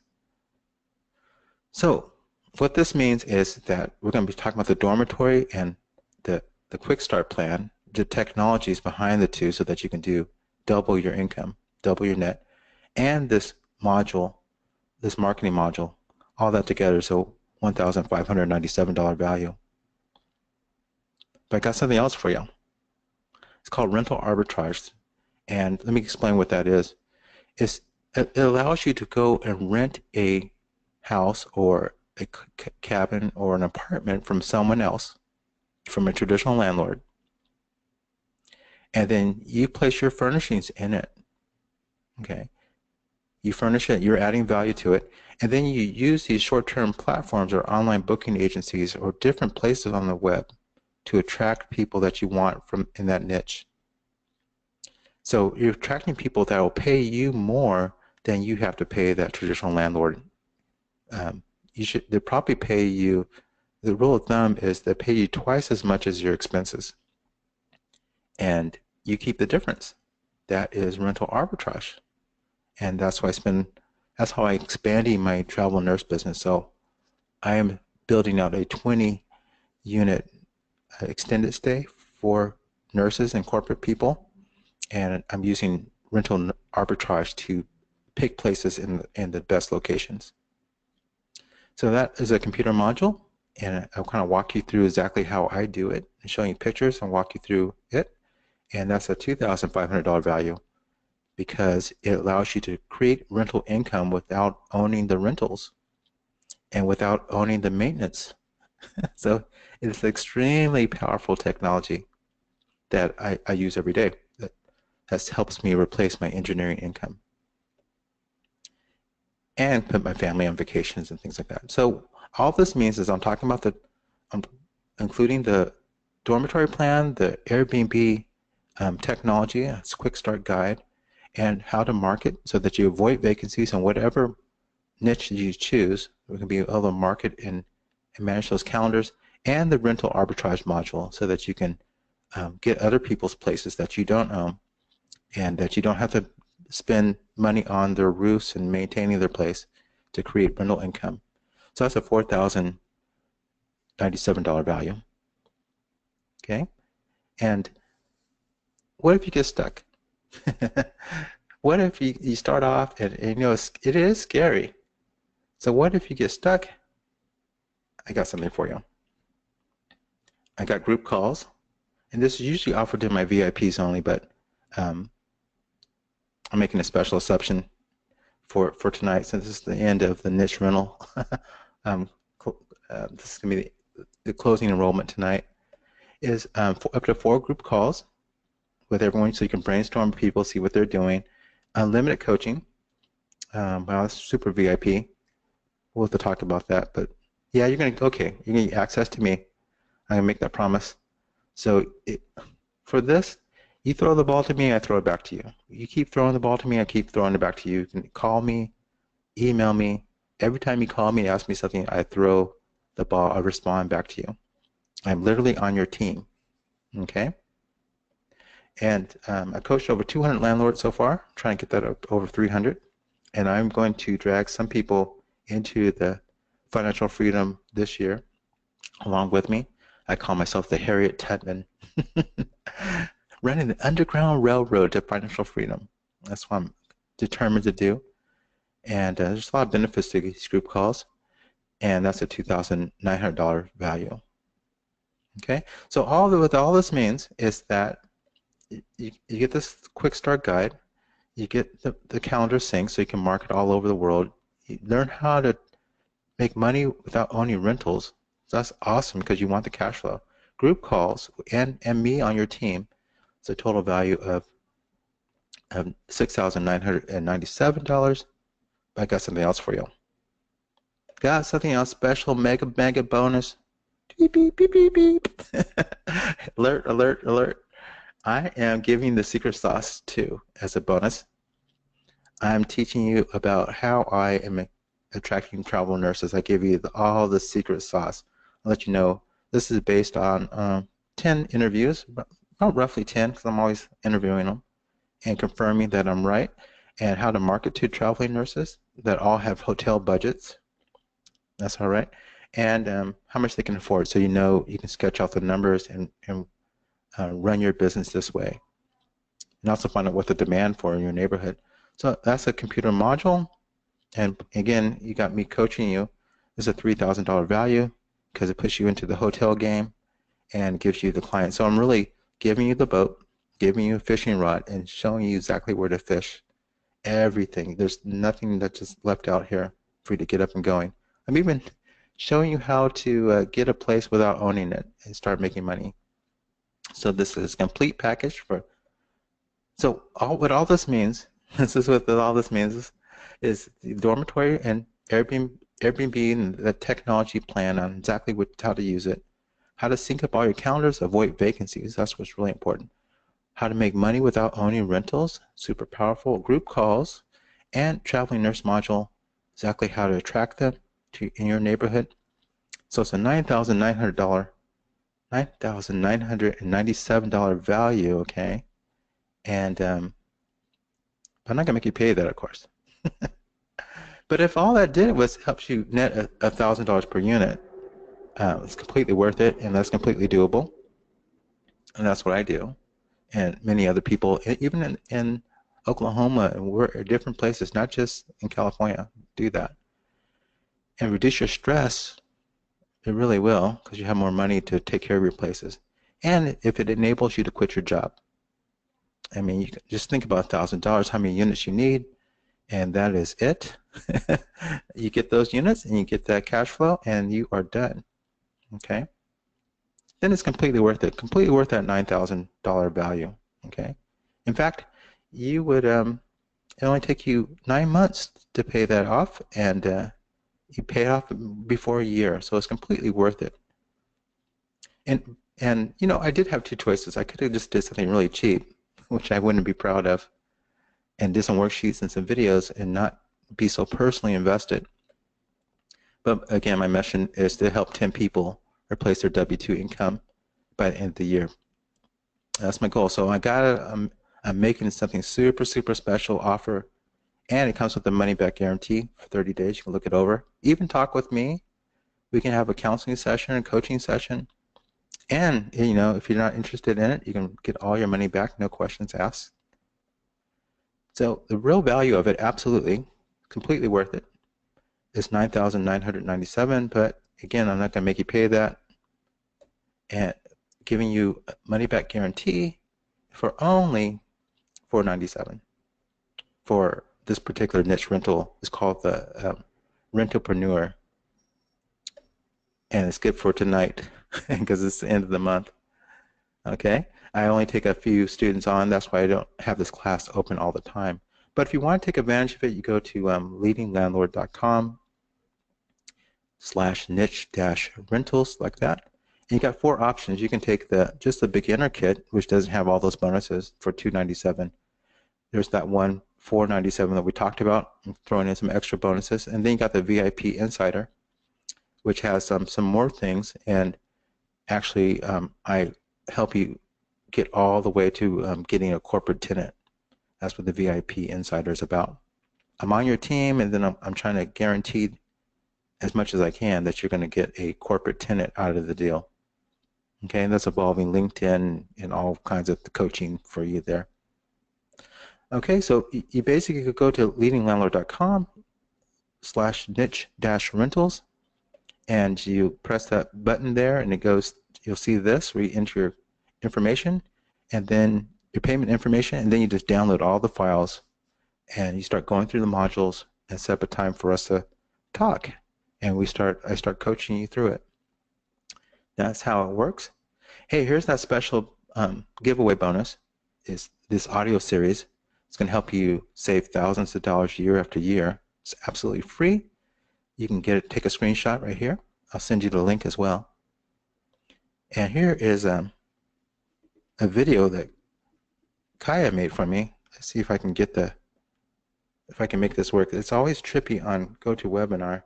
So what this means is that we're going to be talking about the dormitory and the quick start plan, the technologies behind the two so that you can double your income, double your net, and this module, this marketing module, all that together, so $1,597 value. But I got something else for you. It's called rental arbitrage. And let me explain what that is. It allows you to go and rent a house or a cabin or an apartment from someone else, from a traditional landlord, and then you place your furnishings in it. Okay, you furnish it, you're adding value to it, and then you use these short-term platforms or online booking agencies or different places on the web to attract people that you want from in that niche. So you're attracting people that will pay you more than you have to pay that traditional landlord. They probably pay you, the rule of thumb is they pay you twice as much as your expenses. And you keep the difference. That is rental arbitrage. And that's why that's how I'm expanding my travel nurse business. So I am building out a 20-unit extended stay for nurses and corporate people. And I'm using rental arbitrage to pick places in the best locations. So that is a computer module, and I'll kind of walk you through exactly how I do it and show you pictures and walk you through it. And that's a $2,500 value because it allows you to create rental income without owning the rentals and without owning the maintenance. So it's extremely powerful technology that I use every day that helps me replace my engineering income and put my family on vacations and things like that. So all this means is I'm talking about including the dormitory plan, the Airbnb technology, it's a quick start guide, and how to market so that you avoid vacancies on whatever niche you choose. We can be able to market and manage those calendars, and the rental arbitrage module so that you can get other people's places that you don't own and that you don't have to spend money on their roofs and maintaining their place to create rental income. So that's a $4,097 value. Okay? And what if you get stuck? What if you start off and you know it is scary. So what if you get stuck? I got something for you. I got group calls, and this is usually offered to my VIPs only, but I'm making a special exception for tonight since it's the end of the niche rental. This is going to be the closing enrollment tonight. Is up to 4 group calls with everyone so you can brainstorm people, see what they're doing. Unlimited coaching. Well, that's super VIP. We'll have to talk about that, but yeah, you're going to get access to me. I'm going to make that promise. So for this, you throw the ball to me, I throw it back to you. You keep throwing the ball to me, I keep throwing it back to you. You can call me, email me. Every time you call me, ask me something, I throw the ball, I respond back to you. I'm literally on your team, okay? And I coached over 200 landlords so far, trying to get that up over 300. And I'm going to drag some people into the financial freedom this year along with me. I call myself the Harriet Tubman, running the Underground Railroad to financial freedom. That's what I'm determined to do. And there's a lot of benefits to these group calls, and that's a $2,900 value. Okay, so what all this means is that you get this quick start guide, you get the calendar sync so you can market all over the world, you learn how to make money without owning rentals. So that's awesome because you want the cash flow. Group calls and me on your team, it's a total value of $6,997. I got something else for you. Got something else special, mega bonus. Beep, beep, beep, beep, beep. Alert, alert, alert. I am giving the secret sauce too as a bonus. I'm teaching you about how I am attracting travel nurses. I give you all the secret sauce. I'll let you know. This is based on 10 interviews, about roughly 10 because I'm always interviewing them and confirming that I'm right, and how to market to traveling nurses that all have hotel budgets. That's all right. And how much they can afford, so you know you can sketch out the numbers and run your business this way. And also find out what the demand for in your neighborhood. So that's a computer module. And again, you got me coaching you. It's a $3,000 value because it puts you into the hotel game and gives you the client. So I'm really giving you the boat, giving you a fishing rod, and showing you exactly where to fish. Everything. There's nothing that's just left out here for you to get up and going. I'm even showing you how to get a place without owning it and start making money. So this is a complete package for. So what all this means, this is what all this means is the dormitory and Airbnb and the technology plan on exactly how to use it, how to sync up all your calendars, avoid vacancies. That's what's really important. How to make money without owning rentals, super powerful group calls, and traveling nurse module, exactly how to attract them in your neighborhood. So it's a $9,997 value, okay? And I'm not gonna make you pay that, of course. But if all that did was helps you net $1,000 per unit, it's completely worth it, and that's completely doable. And that's what I do, and many other people, even in Oklahoma and different places, not just in California, do that. And reduce your stress. It really will, because you have more money to take care of your places. And if it enables you to quit your job. I mean, you can just think about $1,000, how many units you need, and that is it. You get those units and you get that cash flow and you are done. Okay? Then it's completely worth it. Completely worth that $9,000 value. Okay? In fact, you would it only take you 9 months to pay that off, and you pay it off before a year, so it's completely worth it. And you know, I did have two choices. I could have just did something really cheap, which I wouldn't be proud of, and did some worksheets and some videos and not be so personally invested. But again, my mission is to help 10 people replace their W-2 income by the end of the year. That's my goal. So I'm making something super special offer, and it comes with a money-back guarantee for 30 days. You can look it over. Even talk with me. We can have a counseling session, a coaching session. And, you know, if you're not interested in it, you can get all your money back, no questions asked. So the real value of it, absolutely, completely worth it, is $9,997. But again, I'm not going to make you pay that. And giving you a money-back guarantee for only $497 for this particular niche rental. Is called the Rentalpreneur, and it's good for tonight because it's the end of the month. Okay, I only take a few students on. That's why I don't have this class open all the time. But if you want to take advantage of it, you go to leadinglandlord.com/niche-rentals, like that. And you got 4 options. You can take just the beginner kit, which doesn't have all those bonuses, for $297. There's that one $497 that we talked about, throwing in some extra bonuses. And then you got the VIP Insider, which has some more things. And actually, I help you get all the way to getting a corporate tenant. That's what the VIP Insider is about. I'm on your team, and then I'm trying to guarantee as much as I can that you're going to get a corporate tenant out of the deal. Okay, and that's involving LinkedIn and all kinds of coaching for you there. Okay, so you basically could go to leadinglandlord.com/niche-rentals, and you press that button there, and it goes. You'll see this where you enter your information, and then your payment information, and then you just download all the files, and you start going through the modules and set up a time for us to talk, and I start coaching you through it. That's how it works. Hey, here's that special giveaway bonus. Is this audio series. It's going to help you save thousands of dollars year after year. It's absolutely free. You can take a screenshot right here. I'll send you the link as well. And here is a video that Kaya made for me. Let's see if I can make this work. It's always trippy on GoToWebinar.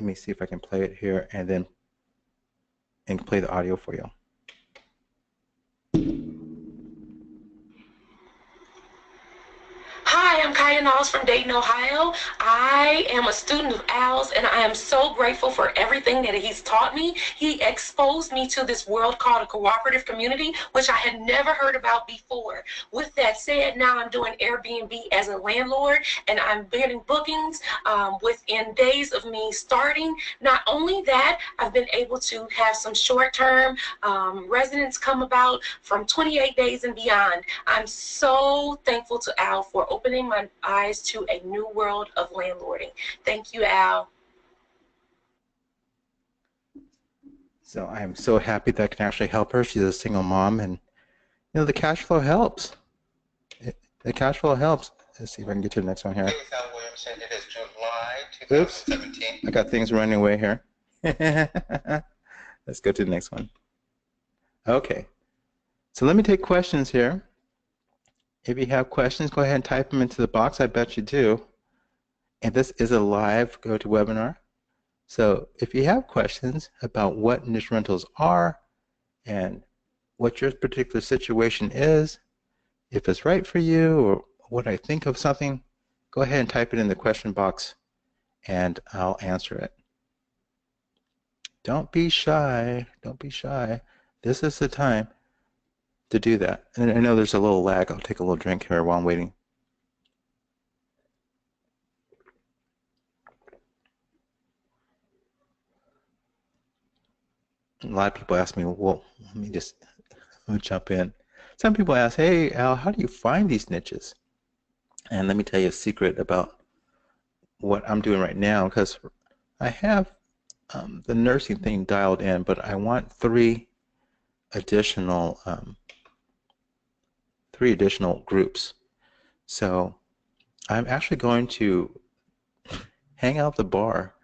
Let me see if I can play it here and play the audio for you. Hi, I'm Kaya Knowles from Dayton, Ohio. I am a student of Al's, and I am so grateful for everything that he's taught me. He exposed me to this world called a cooperative community, which I had never heard about before. With that said, now I'm doing Airbnb as a landlord, and I'm getting bookings within days of me starting. Not only that, I've been able to have some short-term residents come about from 28 days and beyond. I'm so thankful to Al for opening my eyes to a new world of landlording. Thank you, Al. So I'm so happy that I can actually help her. She's a single mom, and the cash flow helps. The cash flow helps. Let's see if I can get to the next one here. Williamson, it is July 2017. Oops, I got things running away here. Let's go to the next one. Okay, so let me take questions here. If you have questions, go ahead and type them into the box. I bet you do. And this is a live GoToWebinar. So if you have questions about what niche rentals are and what your particular situation is, if it's right for you or what I think of something, go ahead and type it in the question box and I'll answer it. Don't be shy. Don't be shy. This is the time to do that. And I know there's a little lag. I'll take a little drink here while I'm waiting. A lot of people ask me, well, let me jump in. Some people ask, hey, Al, how do you find these niches? And let me tell you a secret about what I'm doing right now, because I have the nursing thing dialed in, but I want three additional groups. So I'm actually going to hang out at the bar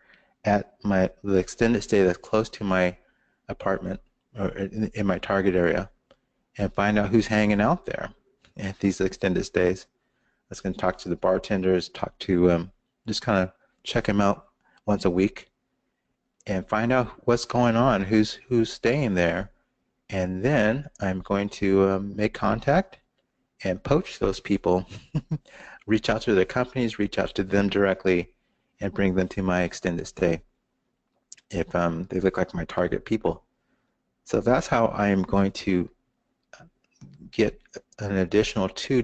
at the extended stay that's close to my apartment or in my target area and find out who's hanging out there at these extended stays. I was going to talk to the bartenders, just kind of check them out once a week and find out what's going on, who's staying there. And then I'm going to make contact and poach those people, reach out to their companies, reach out to them directly, and bring them to my extended stay if they look like my target people. So that's how I am going to get an additional two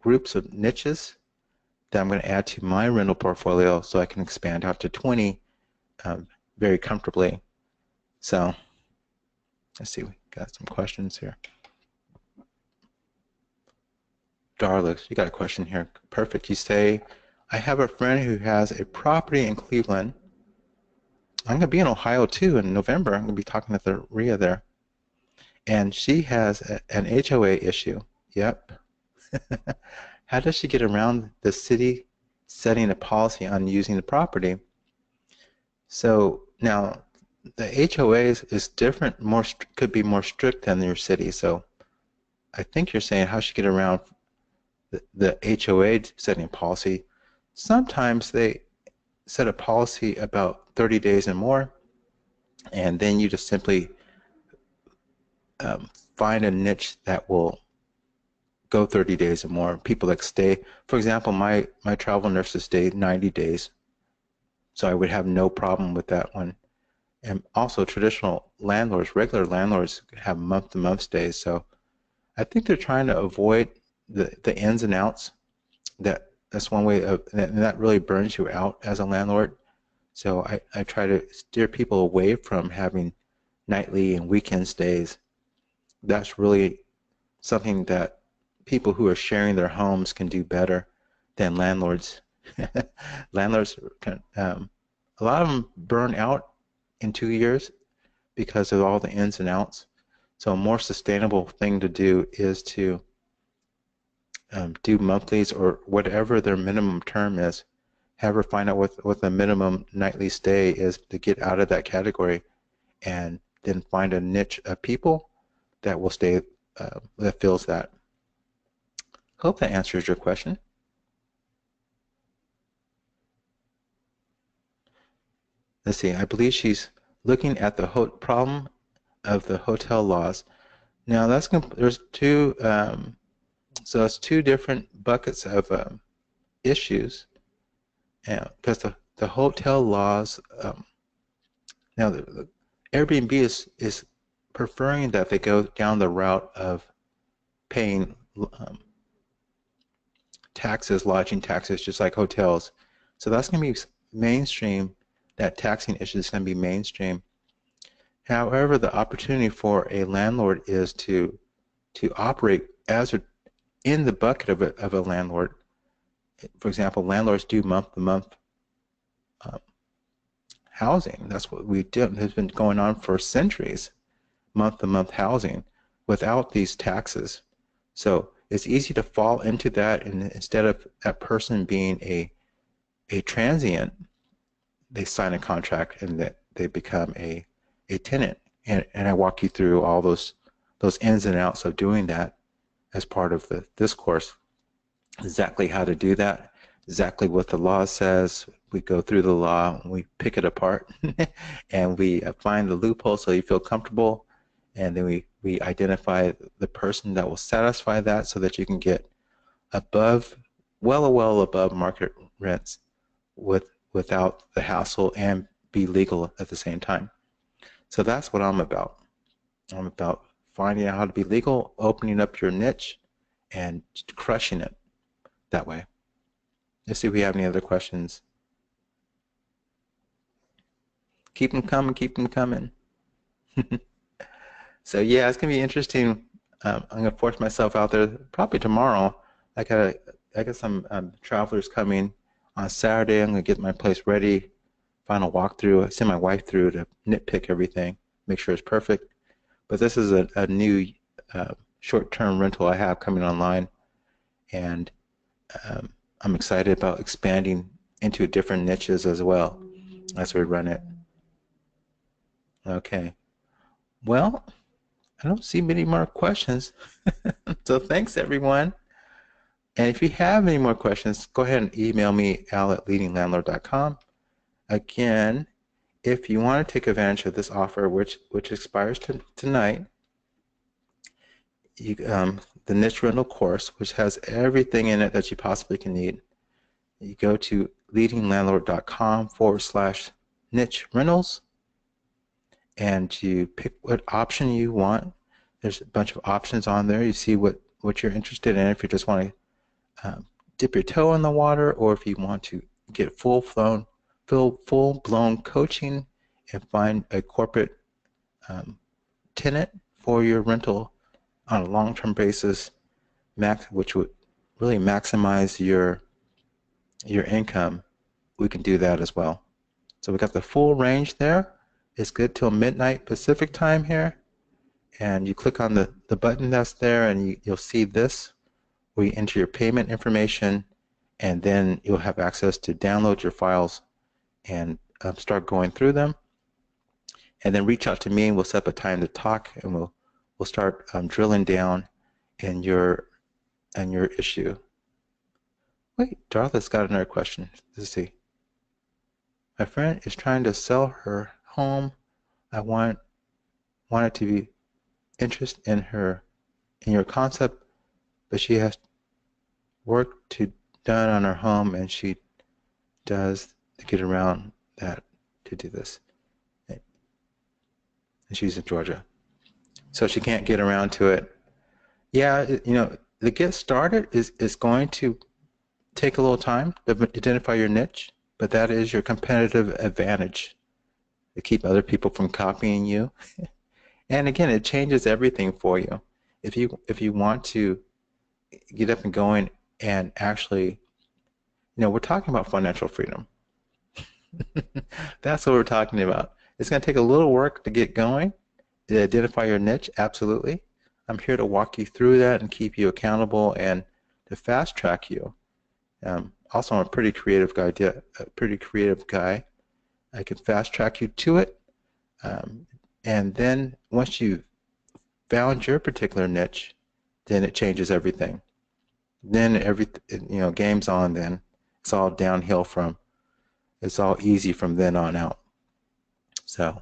groups of niches that I'm going to add to my rental portfolio so I can expand out to 20 very comfortably. So let's see, we got some questions here. Darlix, you got a question here. Perfect. You say, I have a friend who has a property in Cleveland. I'm going to be in Ohio too in November. I'm going to be talking to the RIA there. And she has an HOA issue. Yep. How does she get around the city setting a policy on using the property? So now the HOAs is different, could be more strict than your city. So I think you're saying how she get around the HOA setting policy. Sometimes they set a policy about 30 days and more, and then you just simply find a niche that will go 30 days or more. People that stay, for example, my travel nurses stay 90 days So I would have no problem with that one. And also traditional landlords, regular landlords have month-to-month stays. So I think they're trying to avoid the ins and outs. That's one way of, and that really burns you out as a landlord. So I try to steer people away from having nightly and weekend stays. That's really something that people who are sharing their homes can do better than landlords. Landlords can, a lot of them burn out in 2 years because of all the ins and outs. So a more sustainable thing to do is to do monthlies or whatever their minimum term is. Have her find out what the minimum nightly stay is to get out of that category, and then find a niche of people that will stay, that fills that. Hope that answers your question. Let's see, I believe she's looking at the problem of the hotel laws. Now there's two, so it's two different buckets of issues, because the hotel laws, now the Airbnb is preferring that they go down the route of paying taxes, lodging taxes, just like hotels. So that's going to be mainstream. That taxing issue is going to be mainstream. However, the opportunity for a landlord is to operate as in the bucket of a landlord. For example, landlords do month-to-month housing. That's what we do. It has been going on for centuries, month-to-month housing without these taxes. So it's easy to fall into that, and instead of that person being a transient, they sign a contract and that they become a tenant. And I walk you through all those ins and outs of doing that as part of this course. Exactly how to do that, exactly what the law says. We go through the law, we pick it apart, and we find the loophole so you feel comfortable, and then we identify the person that will satisfy that so that you can get well above market rents without the hassle and be legal at the same time. So that's what I'm about. I'm about finding out how to be legal, opening up your niche, and crushing it that way. Let's see if we have any other questions. Keep them coming, keep them coming. So yeah, it's gonna be interesting. I'm gonna force myself out there probably tomorrow. I got some travelers coming on Saturday. I'm gonna get my place ready, final walkthrough. I send my wife through to nitpick everything, make sure it's perfect. But this is a new short-term rental I have coming online, and I'm excited about expanding into different niches as well as we run it. Okay. Well, I don't see many more questions. So thanks, everyone. And if you have any more questions, go ahead and email me, al@leadinglandlord.com. Again, if you want to take advantage of this offer, which expires tonight, the niche rental course, which has everything in it that you possibly can need, you go to leadinglandlord.com/niche rentals, and you pick what option you want. There's a bunch of options on there. You see what you're interested in. If you just want to dip your toe in the water, or if you want to get full-blown coaching and find a corporate tenant for your rental on a long-term basis, which would really maximize your income, we can do that as well. So we got the full range there. It's good till midnight Pacific time here, and you click on the button that's there, and you'll see this where you enter your payment information, and then you'll have access to download your files and start going through them, and then reach out to me and we'll set up a time to talk, and we'll start drilling down in your issue. Wait, Dorothy's got another question. Let's see. My friend is trying to sell her home. I wanted to be interested in your concept, but she has work done on her home, and she does to get around that to do this. And she's in Georgia, so she can't get around to it. Yeah, to get started is going to take a little time to identify your niche, but that is your competitive advantage to keep other people from copying you. And again, it changes everything for you. If you want to get up and going and actually, we're talking about financial freedom. That's what we're talking about. It's going to take a little work to get going, to identify your niche, absolutely. I'm here to walk you through that and keep you accountable and to fast track you. Also, I'm a pretty creative guy. I can fast track you to it. And then once you've found your particular niche, then it changes everything. Then game's on then. It's all downhill it's all easy from then on out. So,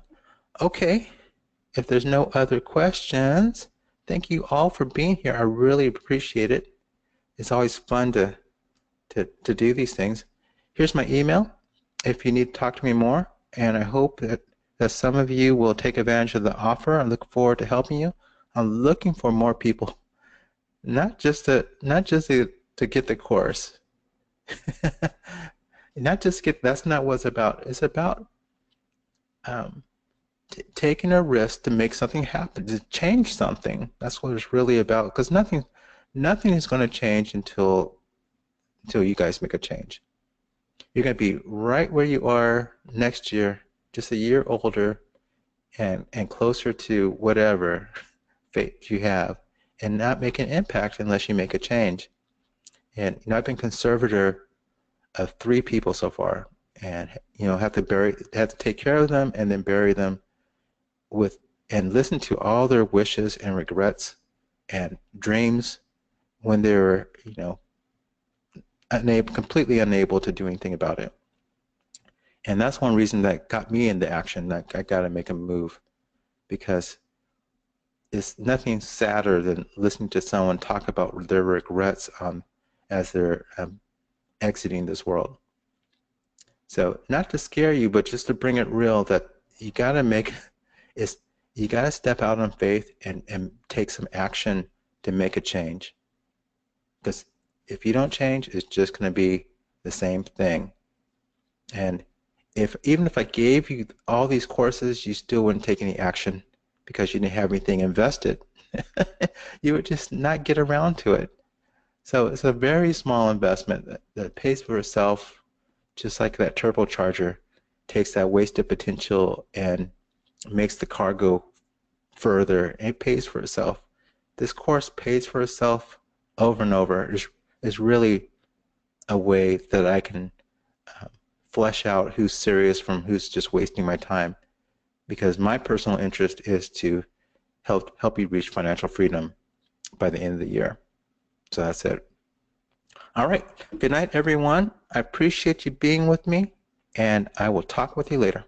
okay. If there's no other questions, thank you all for being here. I really appreciate it. It's always fun to do these things. Here's my email if you need to talk to me more, and I hope that some of you will take advantage of the offer. I look forward to helping you. I'm looking for more people, not just to get the course. That's not what it's about. It's about taking a risk to make something happen, to change something. That's what it's really about. Because nothing is going to change until you guys make a change. You're going to be right where you are next year, just a year older, and closer to whatever fate you have, and not make an impact unless you make a change. And I've been conservator of 3 people so far, and have to take care of them and then bury them and listen to all their wishes and regrets and dreams when they were completely unable to do anything about it. And that's one reason that got me into action. That I got to make a move, because it's nothing sadder than listening to someone talk about their regrets as they're exiting this world. So not to scare you, but just to bring it real, that you got to step out on faith and take some action to make a change. Because if you don't change, it's just going to be the same thing. And even if I gave you all these courses, you still wouldn't take any action because you didn't have anything invested. You would just not get around to it. So it's a very small investment that pays for itself, just like that turbocharger takes that wasted potential and makes the car go further. It pays for itself. This course pays for itself over and over. Is really a way that I can flesh out who's serious from who's just wasting my time, because my personal interest is to help you reach financial freedom by the end of the year. So that's it. All right. Good night, everyone. I appreciate you being with me, and I will talk with you later.